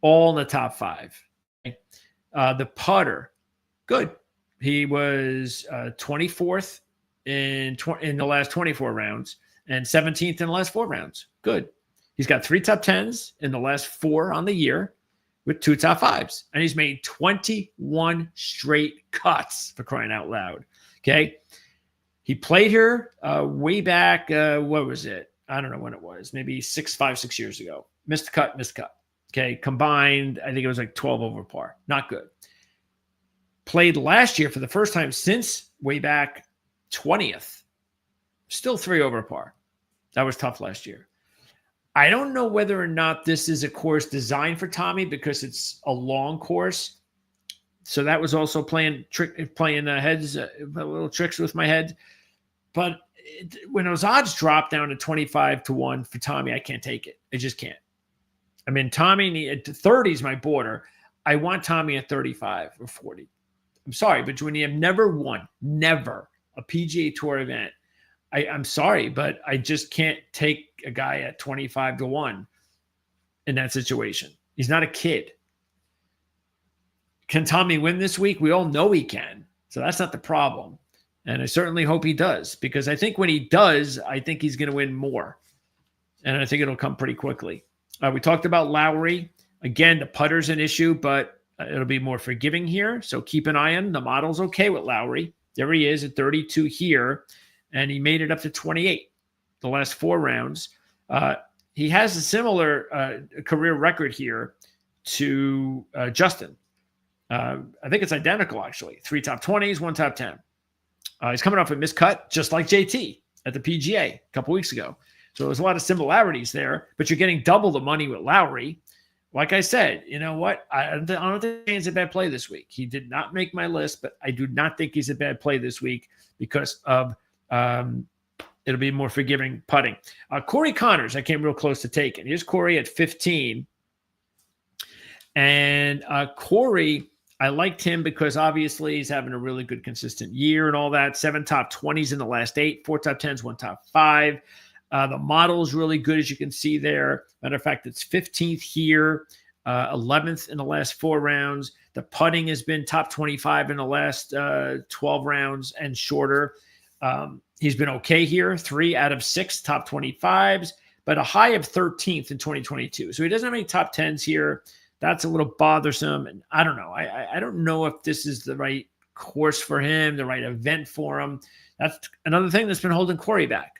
all in the top 5. Okay? The putter, good. He was 24th in the last 24 rounds and 17th in the last 4 rounds. Good. He's got 3 top 10s in the last 4 on the year with 2 top 5s. And he's made 21 straight cuts, for crying out loud. Okay. He played here way back. What was it? I don't know when it was. Maybe 5, 6 years ago. Missed cut. Okay. Combined, I think it was like 12 over par. Not good. Played last year for the first time since way back 20th. Still 3 over par. That was tough last year. I don't know whether or not this is a course designed for Tommy because it's a long course. So that was also playing heads, little tricks with my head. But when those odds drop down to 25-1 for Tommy, I can't take it. I just can't. I mean, Tommy, 30 is my border. I want Tommy at 35 or 40. I'm sorry, but when you have never won a PGA Tour event, I'm sorry, but I just can't take a guy at 25-1 in that situation. He's not a kid. Can Tommy win this week? We all know he can. So that's not the problem. And I certainly hope he does, because I think when he does, I think he's going to win more. And I think it'll come pretty quickly. We talked about Lowry. Again, the putter's an issue, but it'll be more forgiving here. So keep an eye on the model's okay with Lowry. There he is at 32 here, and he made it up to 28 the last 4 rounds. He has a similar career record here to Justin. I think it's identical, actually. 3 top 20s, 1 top 10. He's coming off a miscut, just like JT at the PGA a couple weeks ago. So there's a lot of similarities there, but you're getting double the money with Lowry. Like I said, you know what? I don't think he's a bad play this week. He did not make my list, but I do not think he's a bad play this week because of it'll be more forgiving putting. Corey Connors, I came real close to taking. Here's Corey at 15. And Corey, I liked him because obviously he's having a really good consistent year and all that. 7 top 20s in the last 8, 4 top 10s, 1 top 5. The model is really good, as you can see there. Matter of fact, it's 15th here, 11th in the last 4 rounds. The putting has been top 25 in the last 12 rounds and shorter. He's been okay here, 3 out of 6 top 25s, but a high of 13th in 2022. So he doesn't have any top 10s here. That's a little bothersome. And I don't know. I don't know if this is the right course for him, the right event for him. That's another thing that's been holding Corey back.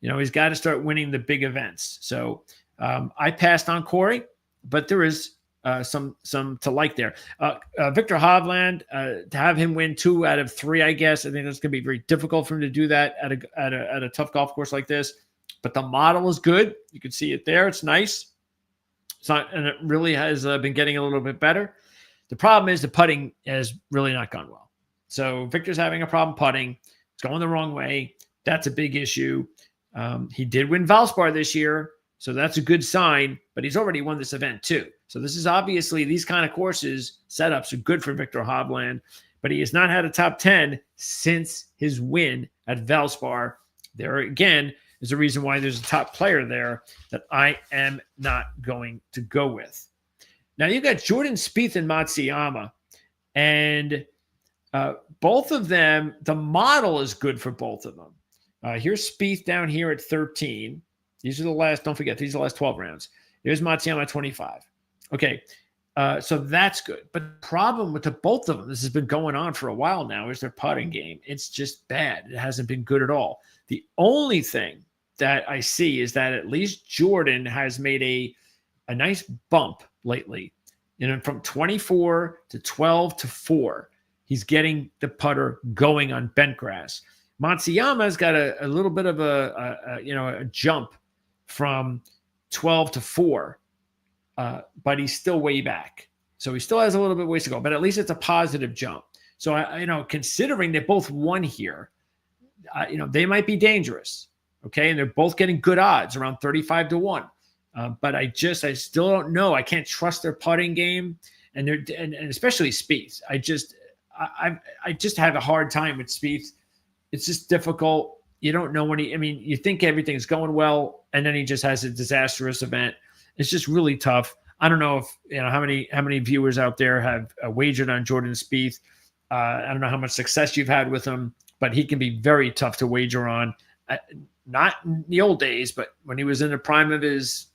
You know, he's got to start winning the big events. So I passed on Corey, but there is some to like there. Victor Hovland, to have him win 2 out of 3, I guess. I think that's going to be very difficult for him to do that at a tough golf course like this. But the model is good. You can see it there. It's nice. It's not, and it really has been getting a little bit better. The problem is the putting has really not gone well. So Victor's having a problem putting. It's going the wrong way. That's a big issue. He did win Valspar this year, so that's a good sign, but he's already won this event too. So this is obviously, these kind of courses, setups are good for Victor Hovland, but he has not had a top 10 since his win at Valspar. There again is a reason why there's a top player there that I am not going to go with. Now you've got Jordan Spieth and Matsuyama, and both of them, the model is good for both of them. Here's Spieth down here at 13. These are the last, don't forget, these are the last 12 rounds. Here's Matsuyama 25. Okay, so that's good. But the problem with both of them, this has been going on for a while now, is their putting game. It's just bad. It hasn't been good at all. The only thing that I see is that at least Jordan has made a nice bump lately. From 24 to 12 to 4, he's getting the putter going on bent grass. Matsuyama's got a little bit of a jump from 12 to 4, but he's still way back. So he still has a little bit ways to go, but at least it's a positive jump. So considering they both won here, they might be dangerous. Okay, and they're both getting good odds, around 35 to 1. But I still don't know. I can't trust their putting game, and especially Spieth. I just have a hard time with Spieth. It's just difficult. You don't know when you think everything's going well, and then he just has a disastrous event. It's just really tough. I don't know if how many viewers out there have wagered on Jordan Spieth. I don't know how much success you've had with him, but he can be very tough to wager on. Not in the old days, but when he was in the prime of his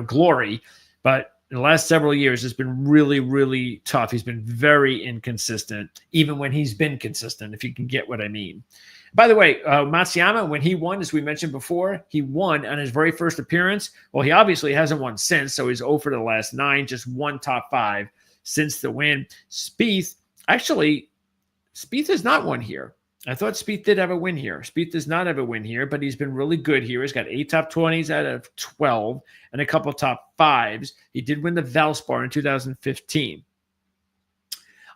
glory. But in the last several years, it's been really, really tough. He's been very inconsistent, even when he's been consistent, if you can get what I mean. By the way, Matsuyama, when he won, as we mentioned before, he won on his very first appearance. Well, he obviously hasn't won since, so he's 0 for the last 9, just one top 5 since the win. Spieth has not won here. I thought Spieth did have a win here. Spieth does not have a win here, but he's been really good here. He's got 8 top 20s out of 12 and a couple top 5s. He did win the Valspar in 2015.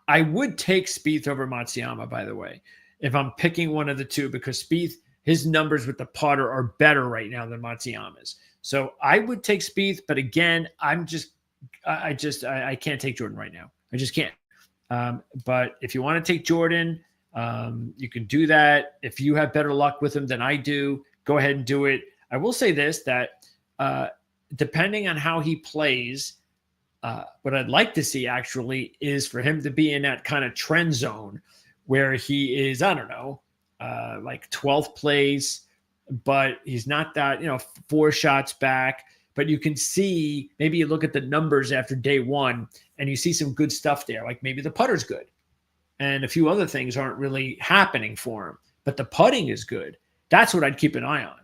I would take Spieth over Matsuyama, by the way, if I'm picking one of the two, because Spieth, his numbers with the putter are better right now than Matsuyama's. So I would take Spieth, but again, I can't take Jordan right now. I just can't. But if you want to take Jordan, you can do that. If you have better luck with him than I do, go ahead and do it. I will say this, that depending on how he plays, what I'd like to see actually is for him to be in that kind of trend zone where he is, I don't know, like 12th place, but he's not that, 4 shots back. But you can see, maybe you look at the numbers after day 1 and you see some good stuff there. Like maybe the putter's good and a few other things aren't really happening for him, but the putting is good. That's what I'd keep an eye on.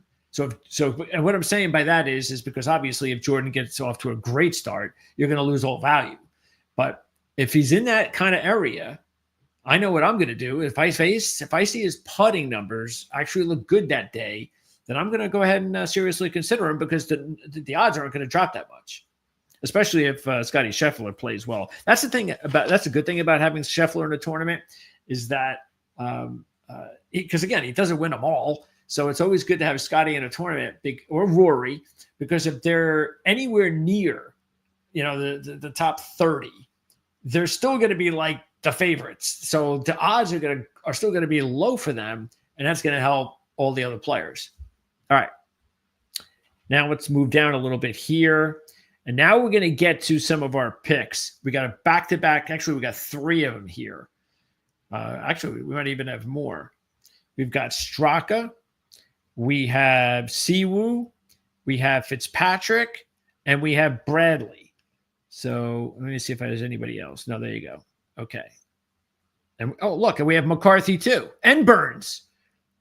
And what I'm saying by that is because obviously if Jordan gets off to a great start, you're going to lose all value. But if he's in that kind of area, I know what I'm going to do. If I see his putting numbers actually look good that day, then I'm going to go ahead and seriously consider him, because the odds aren't going to drop that much, especially if Scotty Scheffler plays well. That's a good thing about having Scheffler in a tournament, is that because again, he doesn't win them all. So it's always good to have Scotty in a tournament, or Rory, because if they're anywhere near, the top 30, they're still going to be like the favorites. So the odds are still going to be low for them, and that's going to help all the other players. All right. Now let's move down a little bit here. And now we're going to get to some of our picks. We got a back-to-back. Actually, we got 3 of them here. Actually, we might even have more. We've got Straka. We have Siwoo. We have Fitzpatrick. And we have Bradley. So let me see if there's anybody else. No, there you go. Okay. And look, we have McCarthy too. And Burns.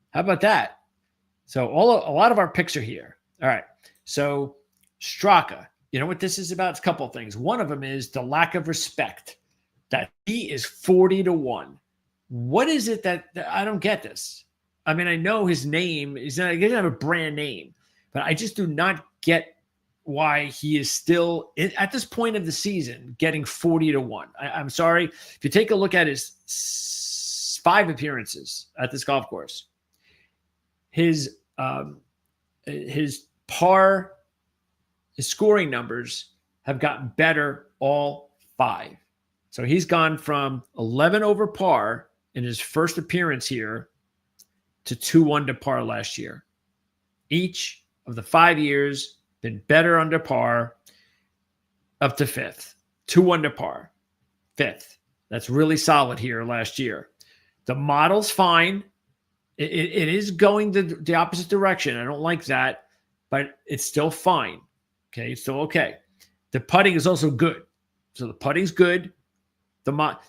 How about that? So a lot of our picks are here. All right. So Straka, you know what this is about? It's a couple of things. One of them is the lack of respect, that he is 40 to 1. What is it that I don't get this? I mean, I know his name he doesn't have a brand name, but I just do not get why he is still at this point of the season getting 40 to 1. I'm sorry. If you take a look at his 5 appearances at this golf course, his scoring numbers have gotten better all 5. So he's gone from 11 over par in his first appearance here to 2 under par last year. Each of the 5 years been better under par up to 5th. 2 under par, 5th. That's really solid here last year. The model's fine. It is going the opposite direction. I don't like that. but it's still fine. Okay, it's still okay. The putting is also good. So the putting's good.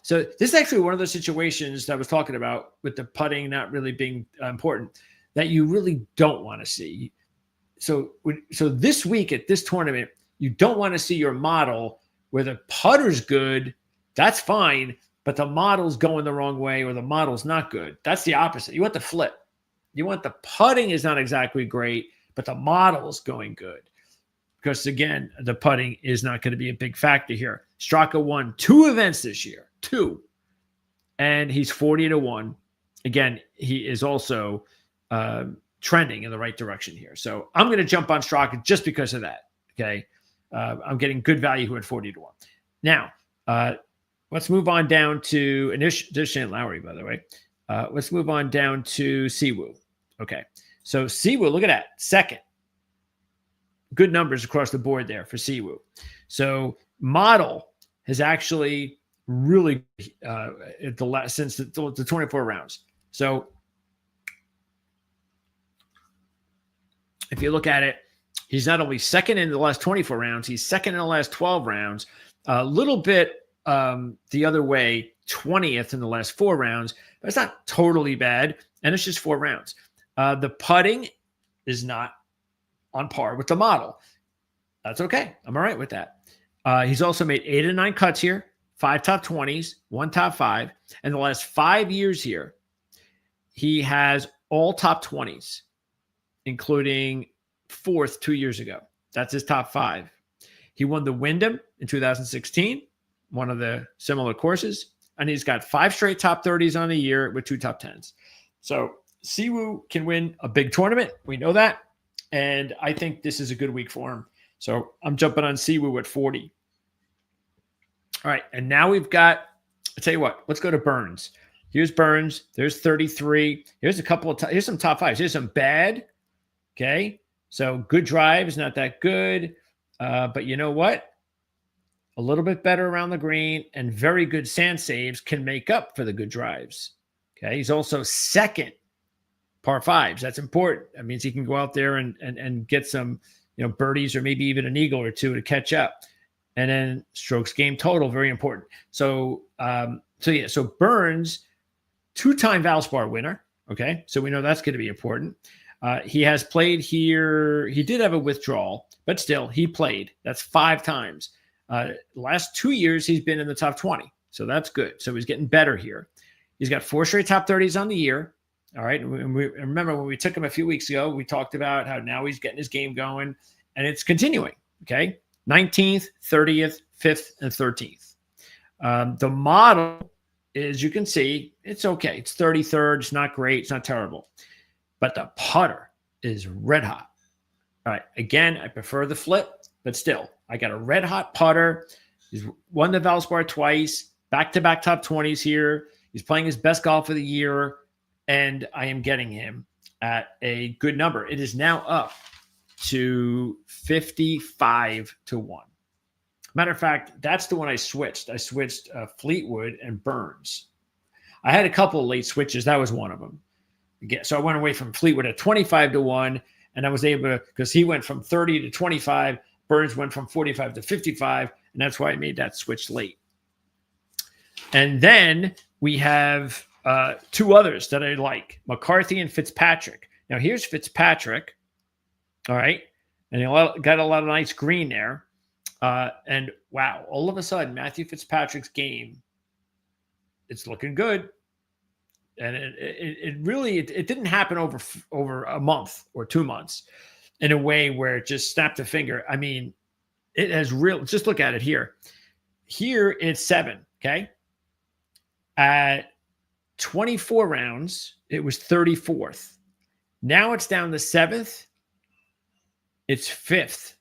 So this is actually one of those situations that I was talking about with the putting not really being important that you really don't want to see. So this week at this tournament, you don't want to see your model where the putter's good. That's fine, but the model's going the wrong way or the model's not good. That's the opposite. You want the flip. You want the putting is not exactly great, but the model's going good. Because again, the putting is not going to be a big factor here. Straka won 2 events this year, 2, and he's 40-1. Again, he is also trending in the right direction here. So I'm going to jump on Straka just because of that. Okay, I'm getting good value here at 40-1. Now, let's move on down to and there's Shane Lowry, by the way. Let's move on down to Siwoo. Okay, so Siwoo, look at that, second. Good numbers across the board there for Siwoo. So model has actually really since the 24 rounds. So if you look at it, he's not only second in the last 24 rounds, he's second in the last 12 rounds, a little bit the other way, 20th in the last 4 rounds. But it's not totally bad, and it's just 4 rounds. The putting is not on par with the model. That's okay. I'm all right with that. He's also made 8 and 9 cuts here, 5 top 20s, 1 top 5. And the last 5 years here, he has all top 20s, including 4th 2 years ago. That's his top 5. He won the Wyndham in 2016, one of the similar courses, and he's got 5 straight top 30s on the year with 2 top 10s. So Siwoo can win a big tournament. We know that. And I think this is a good week for him. So I'm jumping on Siwoo at 40. All right. And now we've got, I'll tell you what, let's go to Burns. Here's Burns. There's 33. Here's a couple of, here's some top 5s. Here's some bad. Okay. So good drives, not that good. But you know what? A little bit better around the green and very good sand saves can make up for the good drives. Okay. He's also second par 5s. That's important. That means he can go out there and get some, birdies or maybe even an eagle or 2 to catch up. And then strokes game total, very important. So Burns, 2-time Valspar winner. Okay. So we know that's going to be important. He has played here. He did have a withdrawal, but still he played. That's 5 times. Last 2 years, he's been in the top 20. So that's good. So he's getting better here. He's got 4 straight top 30s on the year. All right. And remember when we took him a few weeks ago, we talked about how now he's getting his game going and it's continuing. Okay. 19th, 30th, 5th, and 13th. The model, as you can see, it's okay. It's 33rd. It's not great. It's not terrible. But the putter is red hot. All right. Again, I prefer the flip, but still, I got a red hot putter. He's won the Valspar twice, back-to-back top 20s here. He's playing his best golf of the year. And I am getting him at a good number. It is now up to 55-1. Matter of fact, that's the one I switched. I switched Fleetwood and Burns. I had a couple of late switches. That was one of them. Again, so I went away from Fleetwood at 25-1, and I was able to, because he went from 30 to 25. Burns went from 45 to 55, and that's why I made that switch late. And then we have 2 others that I like, McCarthy and Fitzpatrick. Now, here's Fitzpatrick, all right? And he got a lot of nice green there. And, wow, all of a sudden, Matthew Fitzpatrick's game, it's looking good. And it really didn't happen over a month or 2 months in a way where it just snapped a finger. I mean, it has just look at it here. Here it's 7, okay? At 24 rounds, it was 34th. Now it's down to 7th. It's 5th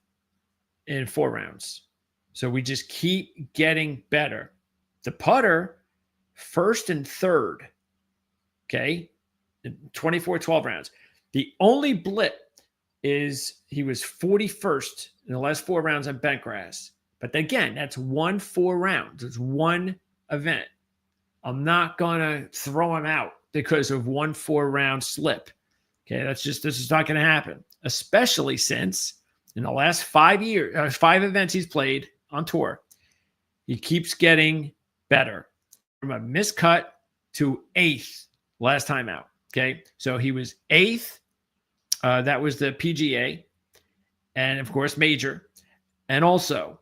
in 4 rounds. So we just keep getting better. The putter, 1st and 3rd. Okay. 24, 12 rounds. The only blip is he was 41st in the last 4 rounds on bent grass. But again, that's 4 rounds. It's one event. I'm not going to throw him out because of 4 round slip. Okay. This is not going to happen. especially since in the last 5 years, 5 events he's played on tour, he keeps getting better from a miscut to 8th last time out. Okay. So he was 8th. That was the PGA and, of course, major. And also,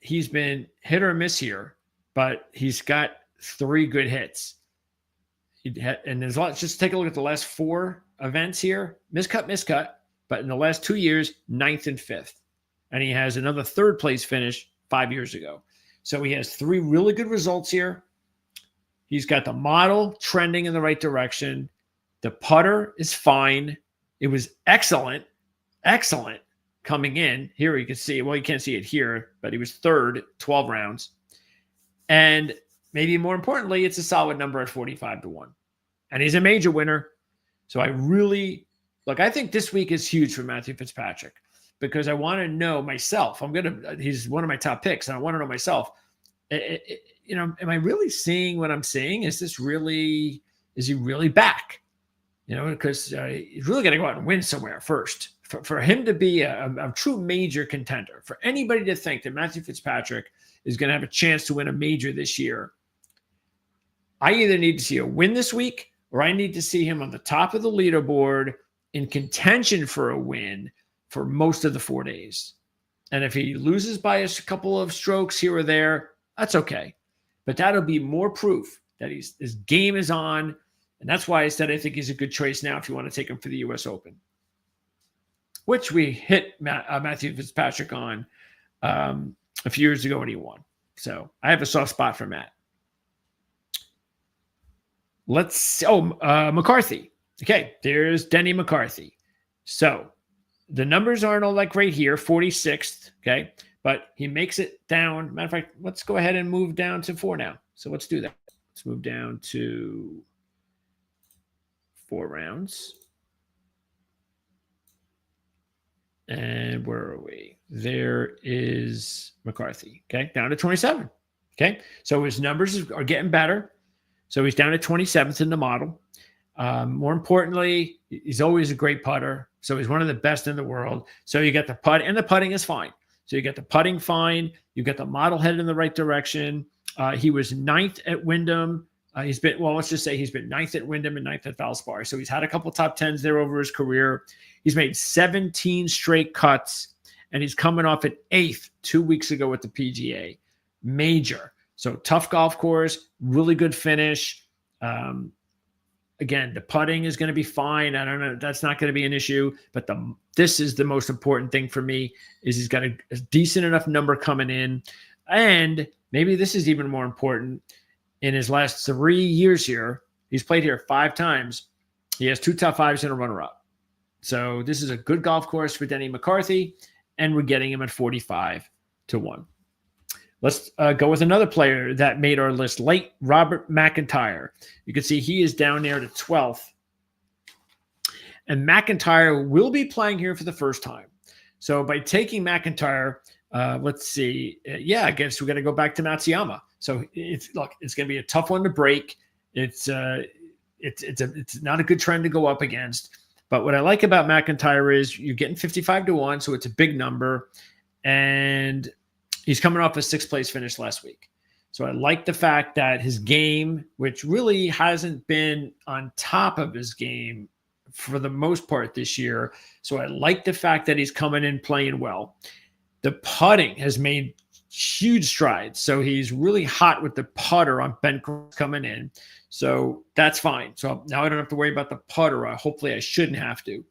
he's been hit or miss here, but he's got 3 good hits. And there's lots. Just take a look at the last 4 events here. Miscut. But in the last 2 years, 9th and 5th. And he has another 3rd place finish 5 years ago. So he has 3 really good results here. He's got the model trending in the right direction. The putter is fine. It was excellent coming in. Here you can see, well, you can't see it here, but he was 3rd, 12 rounds. And maybe more importantly, it's a solid number at 45-1. And he's a major winner. So I think this week is huge for Matthew Fitzpatrick because I want to know myself. He's one of my top picks, and I want to know myself. Am I really seeing what I'm seeing? Is he really back? Because he's really got to go out and win somewhere first. For him to be a true major contender, for anybody to think that Matthew Fitzpatrick is going to have a chance to win a major this year, I either need to see a win this week or I need to see him on the top of the leaderboard in contention for a win for most of the 4 days. And if he loses by a couple of strokes here or there, that's okay. But that'll be more proof that his game is on. And that's why I said I think he's a good choice now if you want to take him for the U.S. Open, which we hit Matthew Fitzpatrick on a few years ago when he won. So I have a soft spot for Matt. McCarthy. Okay, there's Denny McCarthy. So the numbers aren't all that great here, 46th, okay? But he makes it down. Matter of fact, let's go ahead and move down to 4 now. So let's do that. Let's move down to 4 rounds. And where are we? There is McCarthy, okay? Down to 27, okay? So his numbers are getting better. So he's down to 27th in the model. More importantly, he's always a great putter. So he's one of the best in the world. So you get the putt, and the putting is fine. So you get the putting fine. You get the model headed in the right direction. He was 9th at Wyndham. Let's just say he's been 9th at Wyndham and 9th at Valspar. So he's had a couple top 10s there over his career. He's made 17 straight cuts, and he's coming off at 8th 2 weeks ago at the PGA. Major. So tough golf course, really good finish. Again, the putting is going to be fine. I don't know. That's not going to be an issue. But this is the most important thing for me is he's got a decent enough number coming in. And maybe this is even more important. In his last 3 years here, he's played here 5 times. He has 2 top 5s and a runner-up. So this is a good golf course for Denny McCarthy, and we're getting him at 45-1. Let's go with another player that made our list late, Robert McIntyre. You can see he is down there to 12th. And McIntyre will be playing here for the first time. So by taking McIntyre, let's see. I guess we got to go back to Matsuyama. So it's going to be a tough one to break. It's not a good trend to go up against. But what I like about McIntyre is you're getting 55-1, so it's a big number. And he's coming off a 6th place finish last week. So I like the fact that his game, which really hasn't been on top of his game for the most part this year. So I like the fact that he's coming in playing well. The putting has made huge strides. So he's really hot with the putter on Ben coming in. So that's fine. So now I don't have to worry about the putter. Hopefully I shouldn't have to.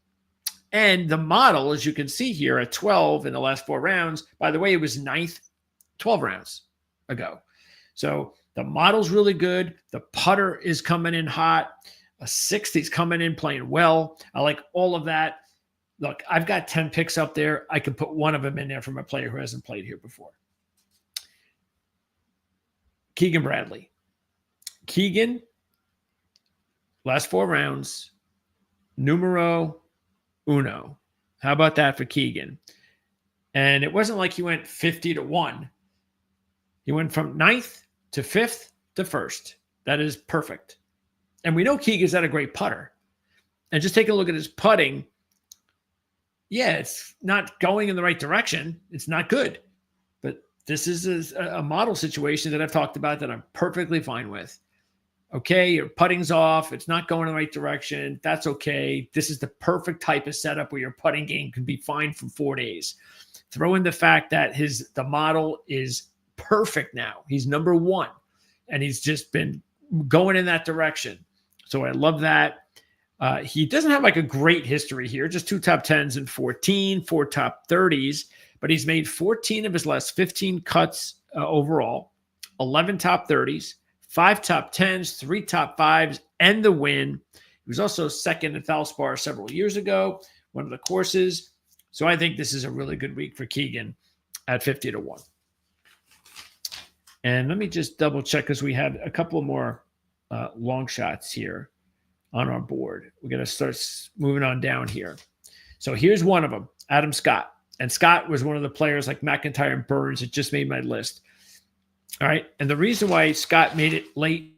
And the model, as you can see here at 12 in the last 4 rounds, by the way, it was 9th 12 rounds ago. So the model's really good. The putter is coming in hot. A 6th, he's coming in playing well. I like all of that. Look, I've got 10 picks up there. I could put one of them in there from a player who hasn't played here before. Keegan Bradley. Keegan, last 4 rounds, numero uno. How about that for Keegan? And it wasn't like he went 50-1. He went from 9th to 5th to 1st. That is perfect. And we know Keegan's not a great putter. And just take a look at his putting. yeah, it's not going in the right direction. It's not good. But this is a model situation that I've talked about that I'm perfectly fine with. Okay, your putting's off. It's not going in the right direction. That's okay. This is the perfect type of setup where your putting game can be fine for 4 days. Throw in the fact that the model is perfect now. He's number one, and he's just been going in that direction. So I love that. He doesn't have like a great history here, just 2 top 10s and 14, 4 top 30s, but he's made 14 of his last 15 cuts overall, 11 top 30s, 5 top 10s, 3 top 5s, and the win. He was also second in Valspar several years ago, one of the courses. So I think this is a really good week for Keegan at 50-1. And let me just double check because we have a couple more long shots here on our board. We're going to start moving on down here. So here's one of them, Adam Scott. And Scott was one of the players like McIntyre and Burns that just made my list. All right. And the reason why Scott made it late,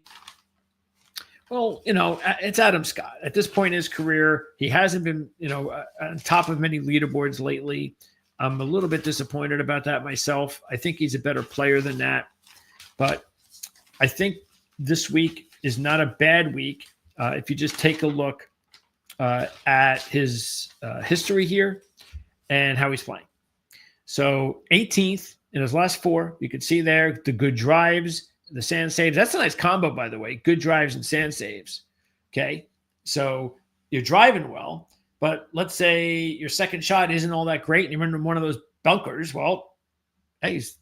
well, it's Adam Scott. At this point in his career, he hasn't been, on top of many leaderboards lately. I'm a little bit disappointed about that myself. I think he's a better player than that. But I think this week is not a bad week. If you just take a look at his history here and how he's playing. So 18th in his last 4, you can see there the good drives, the sand saves. That's a nice combo, by the way, good drives and sand saves. Okay, so you're driving well, but let's say your second shot isn't all that great and you're in one of those bunkers. Well, hey, he's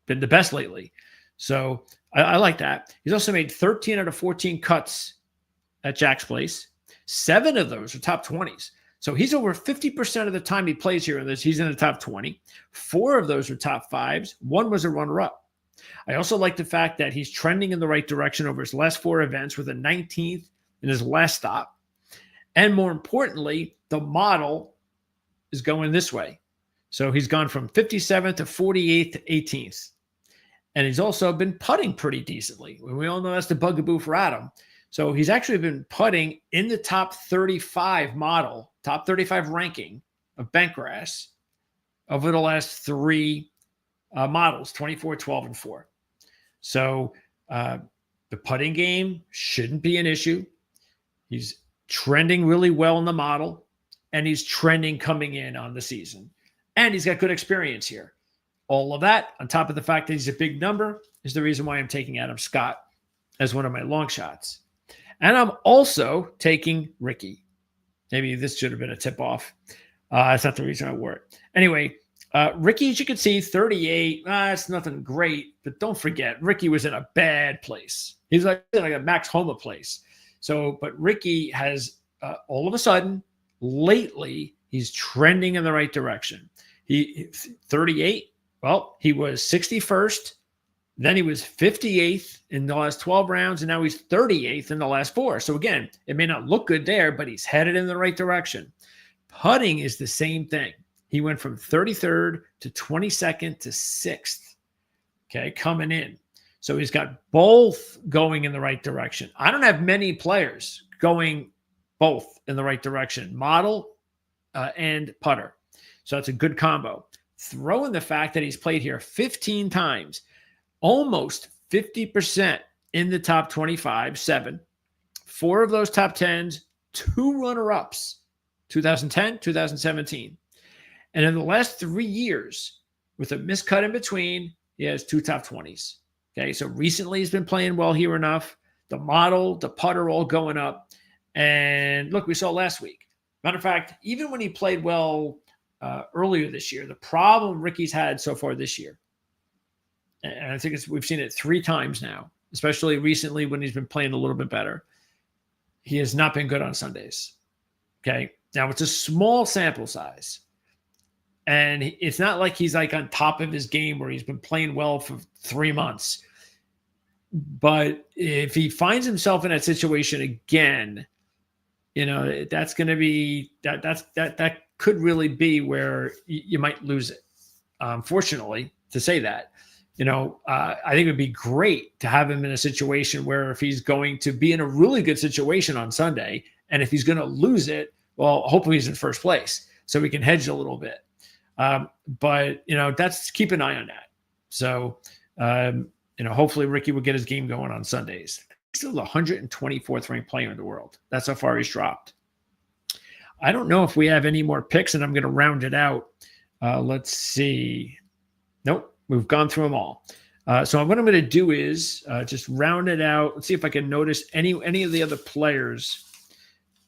been the best lately. So I like that. He's also made 13 out of 14 cuts at Jack's Place. 7 of those are top 20s. So he's over 50% of the time he plays here in this, he's in the top 20. 4 of those are top 5s. 1 was a runner-up. I also like the fact that he's trending in the right direction over his last 4 events with a 19th in his last stop. And more importantly, the model is going this way. So he's gone from 57th to 48th to 18th. And he's also been putting pretty decently. We all know that's the bugaboo for Adam. So he's actually been putting in the top 35 model, top 35 ranking of Bentgrass over the last 3 models, 24, 12, and 4. So the putting game shouldn't be an issue. He's trending really well in the model, and he's trending coming in on the season. And he's got good experience here. All of that, on top of the fact that he's a big number, is the reason why I'm taking Adam Scott as one of my long shots. And I'm also taking Ricky. Maybe this should have been a tip-off. That's not the reason I wore it. Anyway, Ricky, as you can see, 38. It's nothing great, but don't forget, Ricky was in a bad place. He's like a Max Homa place. So, but Ricky has all of a sudden, lately, he's trending in the right direction. He 38. Well, he was 61st. Then he was 58th in the last 12 rounds, and now he's 38th in the last 4. So again, it may not look good there, but he's headed in the right direction. Putting is the same thing. He went from 33rd to 22nd to 6th, okay, coming in. So he's got both going in the right direction. I don't have many players going both in the right direction, model and putter. So that's a good combo. Throw in the fact that he's played here 15 times, almost 50% in the top 25, 7. 4 of those top 10s, 2 runner-ups, 2010, 2017. And in the last 3 years, with a miscut in between, he has 2 top 20s. Okay, so recently he's been playing well here enough. The model, the putter all going up. And look, we saw last week. Matter of fact, even when he played well earlier this year, the problem Ricky's had so far this year, and I think we've seen it 3 times now, especially recently when he's been playing a little bit better, he has not been good on Sundays. Okay, now it's a small sample size. And it's not like he's like on top of his game where he's been playing well for 3 months. But if he finds himself in that situation again, that's going to be that could really be where you might lose it. Fortunately, to say that, I think it would be great to have him in a situation where if he's going to be in a really good situation on Sunday, and if he's going to lose it, well, hopefully he's in first place. so we can hedge a little bit. But that's keep an eye on that. So hopefully Ricky will get his game going on Sundays. He's still the 124th ranked player in the world. That's how far he's dropped. I don't know if we have any more picks, and I'm going to round it out. Let's see. Nope, we've gone through them all. So what I'm going to do is just round it out. Let's see if I can notice any of the other players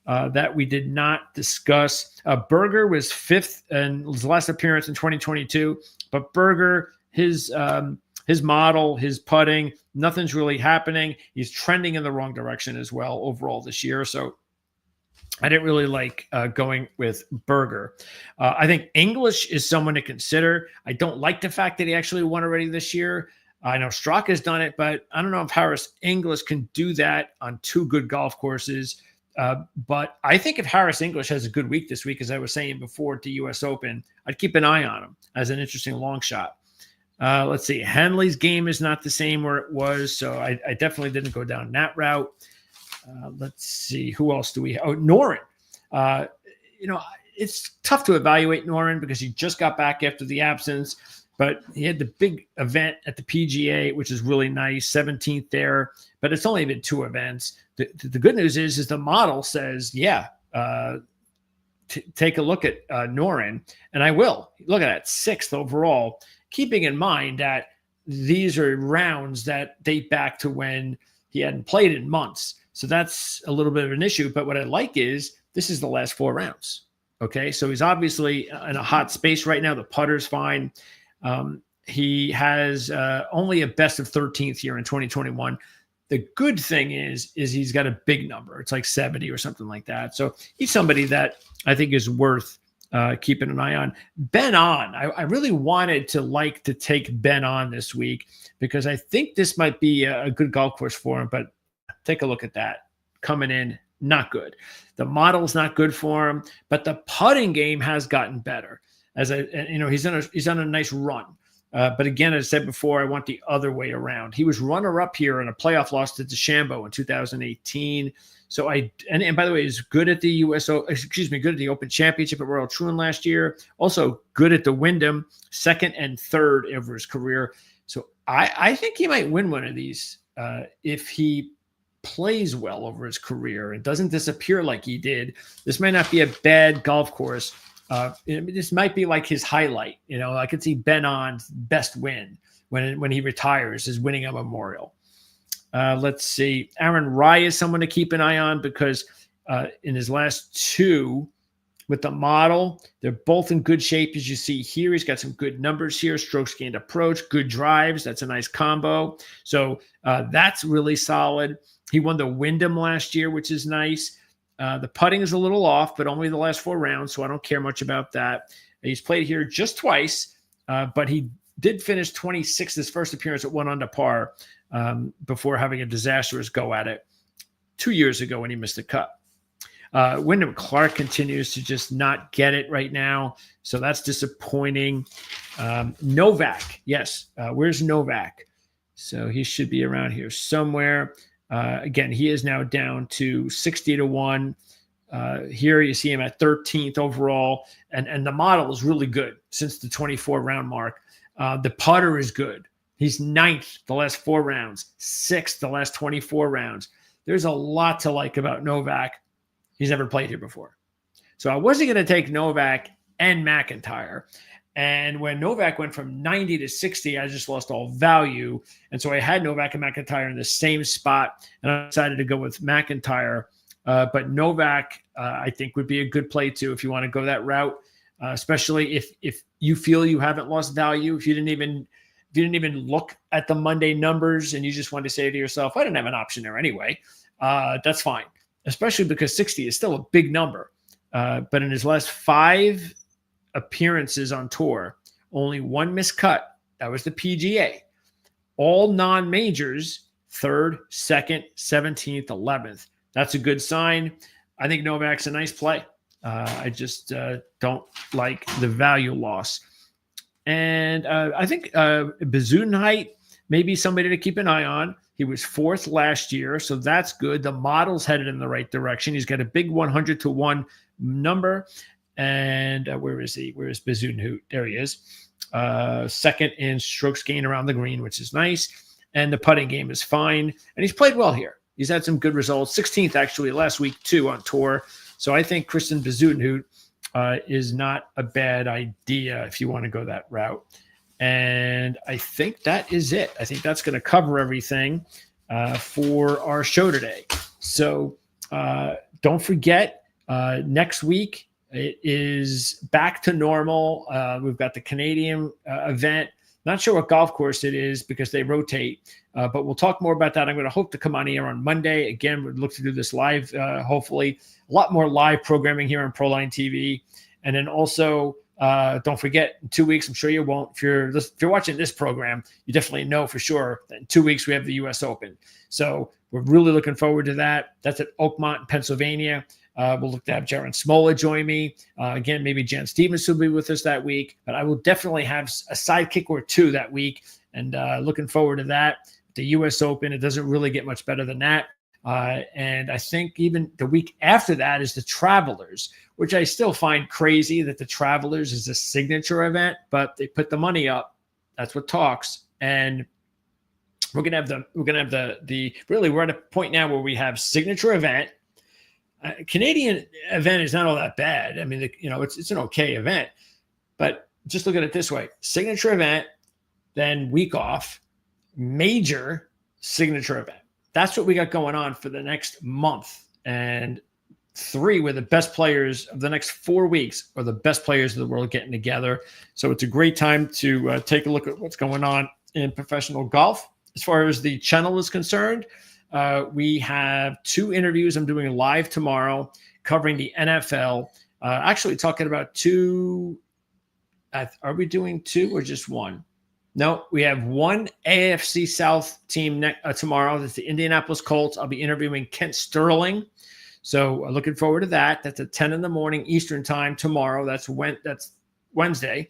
that we did not discuss. Berger was 5th in his last appearance in 2022, but Berger, his model, his putting, nothing's really happening. He's trending in the wrong direction as well overall this year. So I didn't really like going with Berger. I think English is someone to consider. I don't like the fact that he actually won already this year. I know Straka has done it, but I don't know if Harris English can do that on 2 good golf courses. But I think if Harris English has a good week this week, as I was saying before, at the U.S. Open, I'd keep an eye on him as an interesting long shot. Let's see. Henley's game is not the same where it was, so I definitely didn't go down that route. Let's see. Who else do we have? Oh, Noren. It's tough to evaluate Noren because he just got back after the absence, but he had the big event at the PGA, which is really nice, 17th there, but it's only been 2 events. The good news is the model says, take a look at Noren, and I will. Look at that, 6th overall, keeping in mind that these are rounds that date back to when he hadn't played in months. So that's a little bit of an issue. But what I like is this is the last 4 rounds. Okay, so he's obviously in a hot space right now. The putter's fine. He has only a best of 13th here in 2021. The good thing is he's got a big number. It's like 70 or something like that. So he's somebody that I think is worth keeping an eye on. Ben On. I really wanted to take Ben On this week because I think this might be a good golf course for him, but take a look at that. Coming in, not good. The model's not good for him, but the putting game has gotten better. He's on a nice run. But again, as I said before, I want the other way around. He was runner-up here in a playoff loss to DeChambeau in 2018. So and by the way, he's good at the good at the Open Championship at Royal Troon last year. Also good at the Wyndham, 2nd and 3rd over his career. So I think he might win one of these if he plays well over his career and doesn't disappear like he did. This might not be a bad golf course. This might be like his highlight. I could see Ben On's best win when he retires is winning a Memorial. Let's see. Aaron Rye is someone to keep an eye on because in his last 2 with the model, they're both in good shape. As you see here, he's got some good numbers here. Strokes gained approach, good drives. That's a nice combo. So that's really solid. He won the Wyndham last year, which is nice. The putting is a little off, but only the last 4 rounds, so I don't care much about that. He's played here just twice, but he did finish 26th his first appearance at 1 under par before having a disastrous go at it 2 years ago when he missed the cut. Wyndham Clark continues to just not get it right now, so that's disappointing. Novak, yes. Where's Novak? So he should be around here somewhere. Again, he is now down to 60-1. Here you see him at 13th overall, and the model is really good since the 24-round mark. The putter is good. He's 9th the last 4 rounds, 6th the last 24 rounds. There's a lot to like about Novak. He's never played here before. So I wasn't going to take Novak and McIntyre. And when Novak went from 90 to 60, I just lost all value. And so I had Novak and McIntyre in the same spot, and I decided to go with McIntyre. But Novak, I think, would be a good play too if you want to go that route, especially if you feel you haven't lost value, if you didn't even look at the Monday numbers and you just wanted to say to yourself, I didn't have an option there anyway. That's fine, especially because 60 is still a big number. But in his last 5 appearances on tour, only 1 missed cut. That was the PGA. All non-majors, 3rd, 2nd, 17th, 11th. That's a good sign. I think Novak's a nice play. I just don't like the value loss. And I think Bezuidenhout may be somebody to keep an eye on. He was 4th last year, so that's good. The model's headed in the right direction. He's got a big 100-1 number. And where is he? Where is Bazunhoot? There he is. Second in strokes gained around the green, which is nice. And the putting game is fine. And he's played well here. He's had some good results. 16th, actually, last week, too, on tour. So I think Kristen Bazunhoot is not a bad idea if you want to go that route. And I think that is it. I think that's going to cover everything for our show today. So don't forget, next week it is back to normal. We've got the Canadian event. Not sure what golf course it is because they rotate, but we'll talk more about that. I'm going to hope to come on here on Monday. Again, we'd look to do this live, hopefully. A lot more live programming here on Proline TV. And then also, don't forget, in 2 weeks, I'm sure you won't. If you're watching this program, you definitely know for sure that in 2 weeks we have the U.S. Open. So we're really looking forward to that. That's at Oakmont, Pennsylvania. We'll look to have Jaron Smola join me. Again, maybe Jan Stevens will be with us that week. But I will definitely have a sidekick or two that week. And looking forward to that. The U.S. Open, it doesn't really get much better than that. And I think even the week after that is the Travelers, which I still find crazy that the Travelers is a signature event, but they put the money up. That's what talks. And we're gonna have the really, we're at a point now where we have signature event. Canadian event is not all that bad. I mean, it's an okay event, but just look at it this way: signature event, then week off, major signature event. That's what we got going on for the next month. And 3 were the best players of the next 4 weeks, or the best players of the world getting together. So it's a great time to take a look at what's going on in professional golf. As far as the channel is concerned, we have 2 interviews I'm doing live tomorrow covering the NFL. Actually talking about 2. Are we doing 2 or just 1? No, we have 1 AFC South team tomorrow. That's the Indianapolis Colts. I'll be interviewing Kent Sterling. So looking forward to that. That's at 10 in the morning Eastern time tomorrow. That's Wednesday.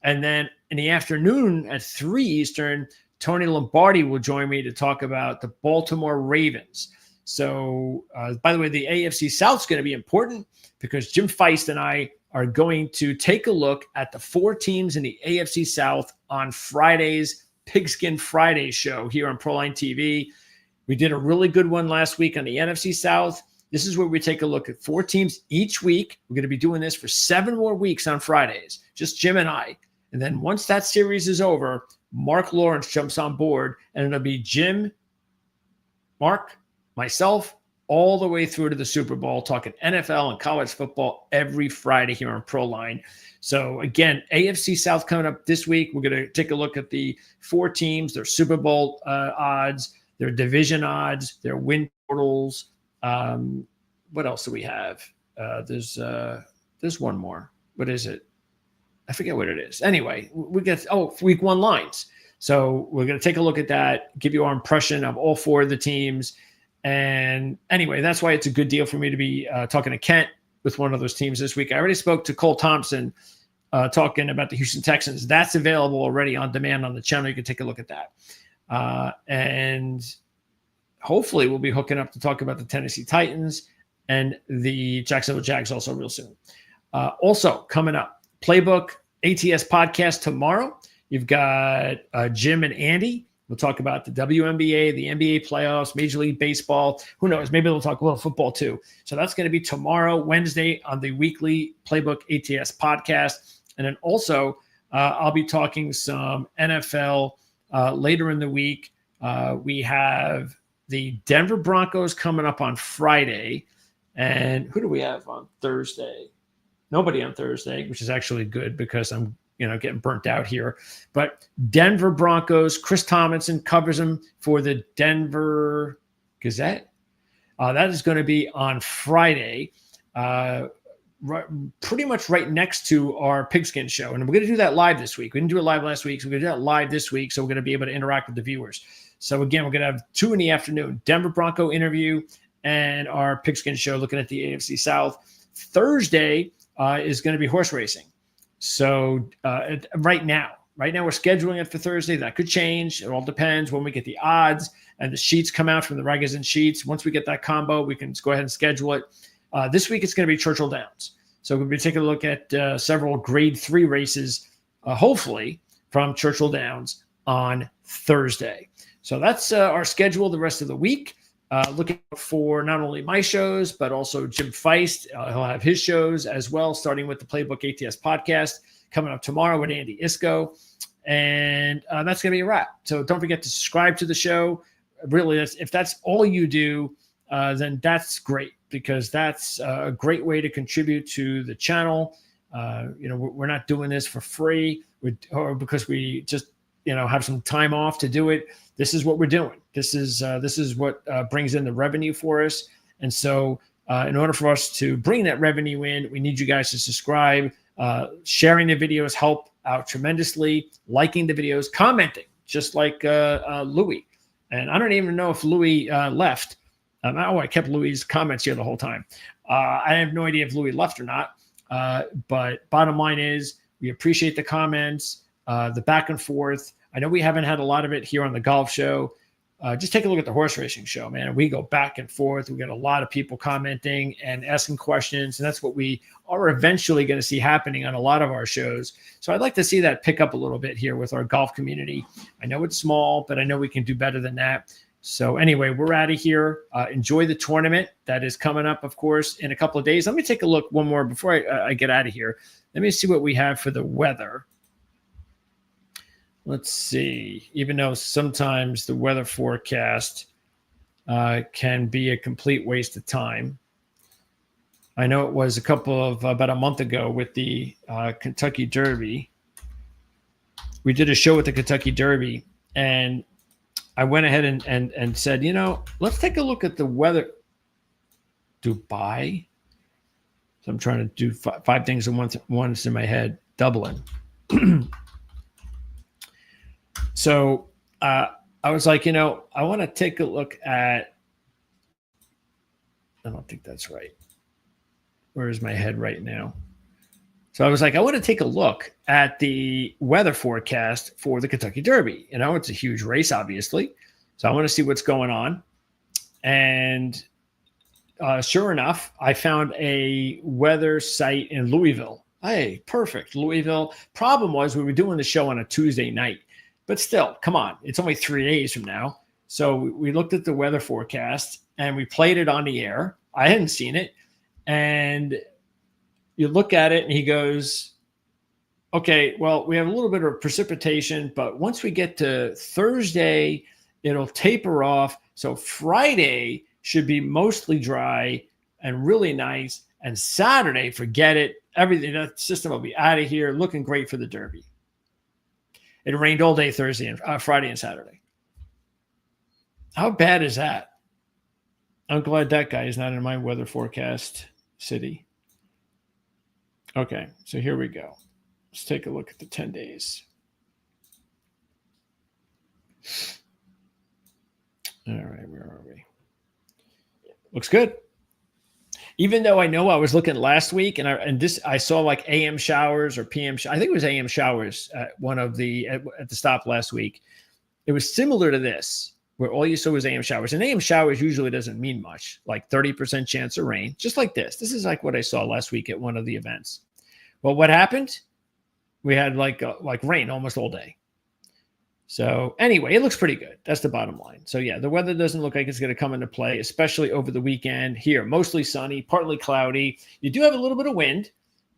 And then in the afternoon at 3 Eastern, Tony Lombardi will join me to talk about the Baltimore Ravens. So, by the way, the AFC South is going to be important because Jim Feist and I are going to take a look at the 4 teams in the AFC South on Friday's Pigskin Friday show here on Proline TV. We did a really good one last week on the NFC South. This is where we take a look at 4 teams each week. We're going to be doing this for 7 more weeks on Fridays, just Jim and I. And then once that series is over, Mark Lawrence jumps on board, and it'll be Jim, Mark, myself, all the way through to the Super Bowl, talking NFL and college football every Friday here on Proline. So again, AFC South coming up this week. We're going to take a look at the 4 teams, their Super Bowl odds, their division odds, their win totals. What else do we have? There's one more. What is it? I forget what it is. Anyway, we get week 1 lines. So we're going to take a look at that, give you our impression of all 4 of the teams. And anyway, that's why it's a good deal for me to be talking to Kent with one of those teams this week. I already spoke to Cole Thompson talking about the Houston Texans. That's available already on demand on the channel. You can take a look at that. And hopefully we'll be hooking up to talk about the Tennessee Titans and the Jacksonville Jags also real soon. Also coming up, Playbook ATS podcast tomorrow. You've got Jim and Andy. We'll talk about the WNBA, the NBA playoffs, Major League Baseball. Who knows? Maybe we'll talk a little football too. So that's going to be tomorrow, Wednesday, on the weekly Playbook ATS podcast. And then also, I'll be talking some NFL later in the week. We have the Denver Broncos coming up on Friday. And who do we have on Thursday? Nobody on Thursday, which is actually good because I'm getting burnt out here. But Denver Broncos, Chris Tomlinson covers them for the Denver Gazette. That is going to be on Friday, pretty much right next to our Pigskin show. And we're going to do that live this week. We didn't do it live last week, so we're going to do that live this week. So we're going to be able to interact with the viewers. So again, we're going to have 2 in the afternoon, Denver Bronco interview and our Pigskin show looking at the AFC South. Thursday is going to be horse racing. So right now we're scheduling it for Thursday. That could change. It all depends when we get the odds and the sheets come out from the Magazine sheets. Once we get that combo, we can go ahead and schedule it. This week it's going to be Churchill Downs. So we'll be taking a look at several grade 3 races, hopefully from Churchill Downs on Thursday. So that's our schedule the rest of the week. Looking for not only my shows, but also Jim Feist. He'll have his shows as well, starting with the Playbook ATS podcast coming up tomorrow with Andy Isco. And that's going to be a wrap. So don't forget to subscribe to the show. Really, if that's all you do, then that's great, because that's a great way to contribute to the channel. We're not doing this for free or because we just, have some time off to do it. This is what we're doing. This is what brings in the revenue for us. And so in order for us to bring that revenue in, we need you guys to subscribe. Sharing the videos help out tremendously. Liking the videos, commenting, just like Louis. And I don't even know if Louis left. I kept Louis's comments here the whole time. I have no idea if Louis left or not. But bottom line is, we appreciate the comments, the back and forth. I know we haven't had a lot of it here on the golf show. Just take a look at the horse racing show, man. We go back and forth. We get a lot of people commenting and asking questions, and that's what we are eventually going to see happening on a lot of our shows. So I'd like to see that pick up a little bit here with our golf community. I know it's small, but I know we can do better than that. So anyway, we're out of here. Enjoy the tournament that is coming up, of course, in a couple of days. Let me take a look one more before I get out of here. Let me see what we have for the weather. Let's see. Even though sometimes the weather forecast can be a complete waste of time. I know it was about a month ago with the Kentucky Derby. We did a show with the Kentucky Derby, and I went ahead and said, let's take a look at the weather. Dubai. So I'm trying to do five things at once in my head. Dublin. So I was like, I want to take a look at, I don't think that's right. Where is my head right now? So I was like, I want to take a look at the weather forecast for the Kentucky Derby. It's a huge race, obviously. So I want to see what's going on. And sure enough, I found a weather site in Louisville. Hey, perfect. Louisville. Problem was we were doing the show on a Tuesday night. But still, come on. It's only 3 days from now. So we looked at the weather forecast and we played it on the air. I hadn't seen it. And you look at it and he goes, okay, well, we have a little bit of precipitation, but once we get to Thursday, it'll taper off. So Friday should be mostly dry and really nice. And Saturday, forget it. Everything, that system will be out of here, looking great for the Derby. It rained all day Friday and Saturday. How bad is that? I'm glad that guy is not in my weather forecast city. Okay, so here we go. Let's take a look at the 10 days. All right, where are we? Looks good. Even though I know I was looking last week and I saw like AM showers or PM. I think it was AM showers at at the stop last week. It was similar to this, where all you saw was AM showers. And AM showers usually doesn't mean much, like 30% chance of rain, just like this. This is like what I saw last week at one of the events. Well, what happened? We had like rain almost all day. So anyway, it looks pretty good. That's the bottom line. So yeah, the weather doesn't look like it's going to come into play, especially over the weekend here. Mostly sunny, partly cloudy. You do have a little bit of wind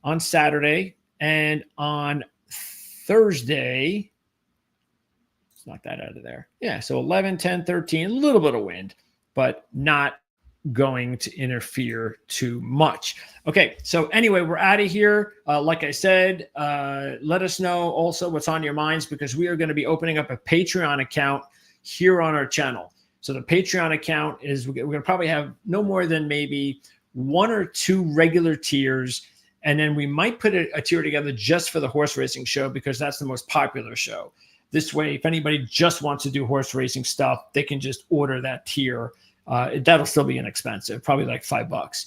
on Saturday and on Thursday. Let's knock that out of there. Yeah, so 11, 10, 13, a little bit of wind, but not going to interfere too much. Okay, so anyway, we're out of here. Like I said, let us know also what's on your minds, because we are going to be opening up a Patreon account here on our channel. So the Patreon account is, we're going to probably have no more than maybe 1 or 2 regular tiers, and then we might put a tier together just for the horse racing show, because that's the most popular show. This way, if anybody just wants to do horse racing stuff, they can just order that tier. That'll still be inexpensive, probably like $5.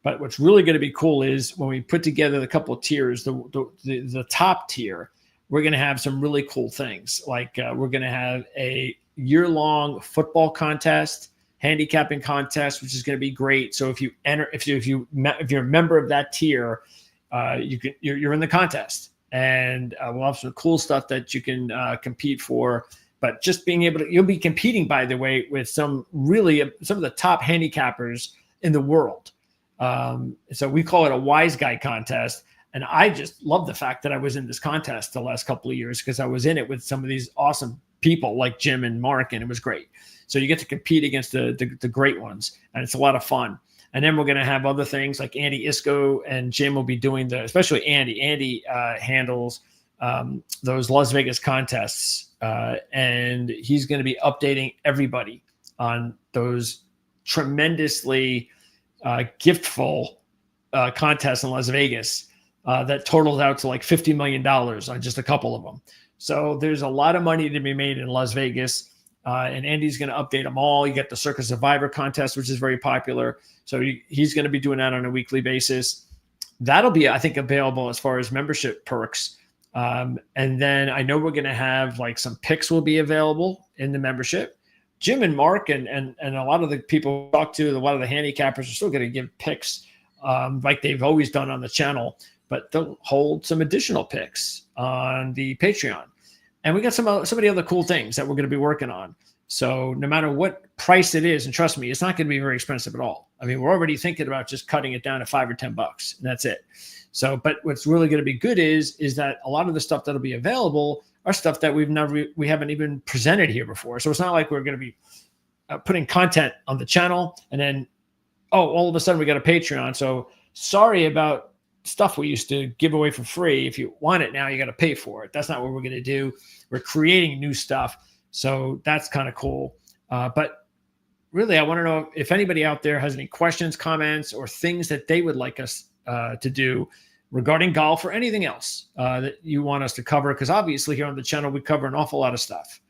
But what's really going to be cool is when we put together a couple of tiers, the top tier, we're going to have some really cool things. Like we're going to have a year-long football contest handicapping contest, which is going to be great. So if you enter, if you're a member of that tier, you're in the contest, and we'll have some cool stuff that you can compete for. But just being able to, you'll be competing, by the way, with some of the top handicappers in the world. So we call it a wise guy contest. And I just love the fact that I was in this contest the last couple of years, because I was in it with some of these awesome people like Jim and Mark, and it was great. So you get to compete against the great ones, and it's a lot of fun. And then we're going to have other things like Andy Isco and Jim will be doing especially Andy. Andy handles those Las Vegas contests, and he's going to be updating everybody on those tremendously giftful contests in Las Vegas that totals out to like $50 million on just a couple of them. So there's a lot of money to be made in Las Vegas. And Andy's going to update them all. You get the Circus Survivor contest, which is very popular. So he's going to be doing that on a weekly basis. That'll be, I think, available as far as membership perks. And then I know we're going to have like some picks will be available in the membership. Jim and Mark and a lot of the people we talk to, a lot of the handicappers are still going to give picks like they've always done on the channel, but they'll hold some additional picks on the Patreon. And we got some of the other cool things that we're going to be working on. So no matter what price it is, and trust me, it's not going to be very expensive at all. I mean, we're already thinking about just cutting it down to $5 or $10, and that's it. So, but what's really going to be good is that a lot of the stuff that'll be available are stuff that we haven't even presented here before. So it's not like we're going to be putting content on the channel and then, all of a sudden we got a Patreon. So sorry about stuff we used to give away for free. If you want it now, you got to pay for it. That's not what we're going to do. We're creating new stuff. So that's kind of cool. But really, I want to know if anybody out there has any questions, comments, or things that they would like us to do regarding golf or anything else that you want us to cover. Because obviously here on the channel, we cover an awful lot of stuff.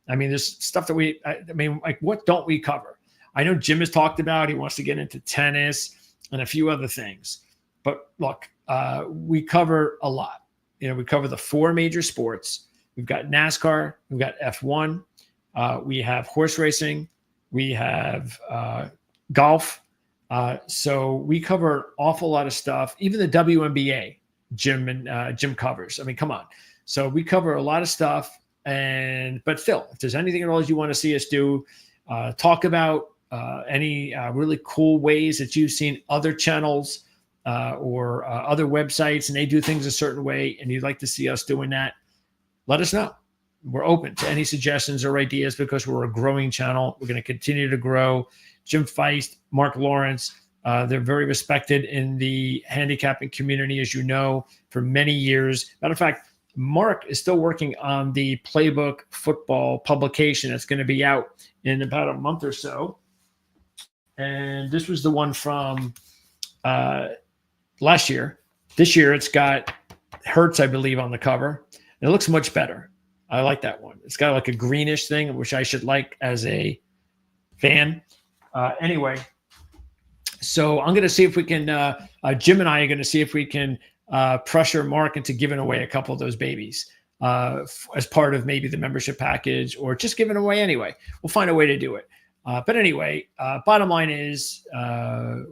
I mean, there's stuff that like what don't we cover? I know Jim has talked about, he wants to get into tennis and a few other things. But look, we cover a lot. We cover the 4 major sports. We've got NASCAR, we've got F1, we have horse racing, we have golf. So we cover an awful lot of stuff. Even the WNBA, Jim covers. I mean, come on. So we cover a lot of stuff. But Phil, if there's anything at all you want to see us do, talk about any really cool ways that you've seen other channels or other websites and they do things a certain way and you'd like to see us doing that, let us know. We're open to any suggestions or ideas because we're a growing channel. We're going to continue to grow. Jim Feist, Mark Lawrence, they're very respected in the handicapping community, as you know, for many years. Matter of fact, Mark is still working on the Playbook football publication that's going to be out in about a month or so. And this was the one from last year. This year, it's got Hertz, I believe, on the cover. And it looks much better. I like that one. It's got like a greenish thing, which I should like as a fan. Anyway, so I'm going to see if we can, Jim and I are going to see if we can pressure Mark into giving away a couple of those babies as part of maybe the membership package or just giving away anyway. We'll find a way to do it. But anyway, bottom line is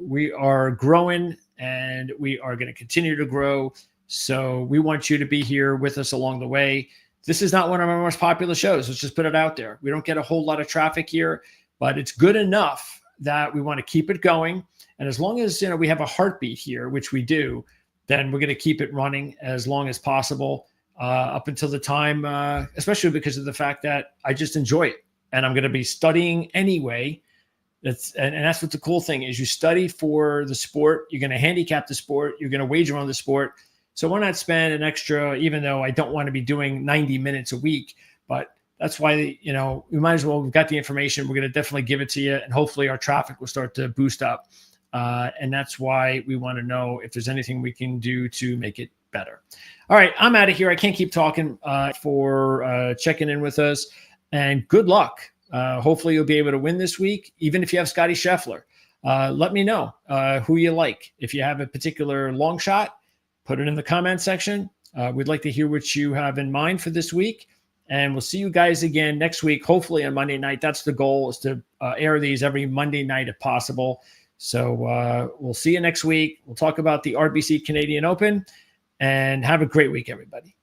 we are growing and we are going to continue to grow. So we want you to be here with us along the way. This is not one of our most popular shows. Let's just put it out there. We don't get a whole lot of traffic here, but it's good enough that we want to keep it going. And as long as we have a heartbeat here, which we do, then we're going to keep it running as long as possible up until the time, especially because of the fact that I just enjoy it. And I'm going to be studying anyway. And that's what the cool thing is. You study for the sport. You're going to handicap the sport. You're going to wager on the sport. So why not spend an extra, even though I don't want to be doing 90 minutes a week, but that's why, we might as well, we've got the information. We're going to definitely give it to you. And hopefully our traffic will start to boost up. And that's why we want to know if there's anything we can do to make it better. All right, I'm out of here. I can't keep talking for checking in with us. And good luck. Hopefully you'll be able to win this week, even if you have Scotty Scheffler. Let me know who you like. If you have a particular long shot, put it in the comment section. We'd like to hear what you have in mind for this week. And we'll see you guys again next week, hopefully on Monday night. That's the goal, is to air these every Monday night if possible. So we'll see you next week. We'll talk about the RBC Canadian Open, and have a great week, everybody.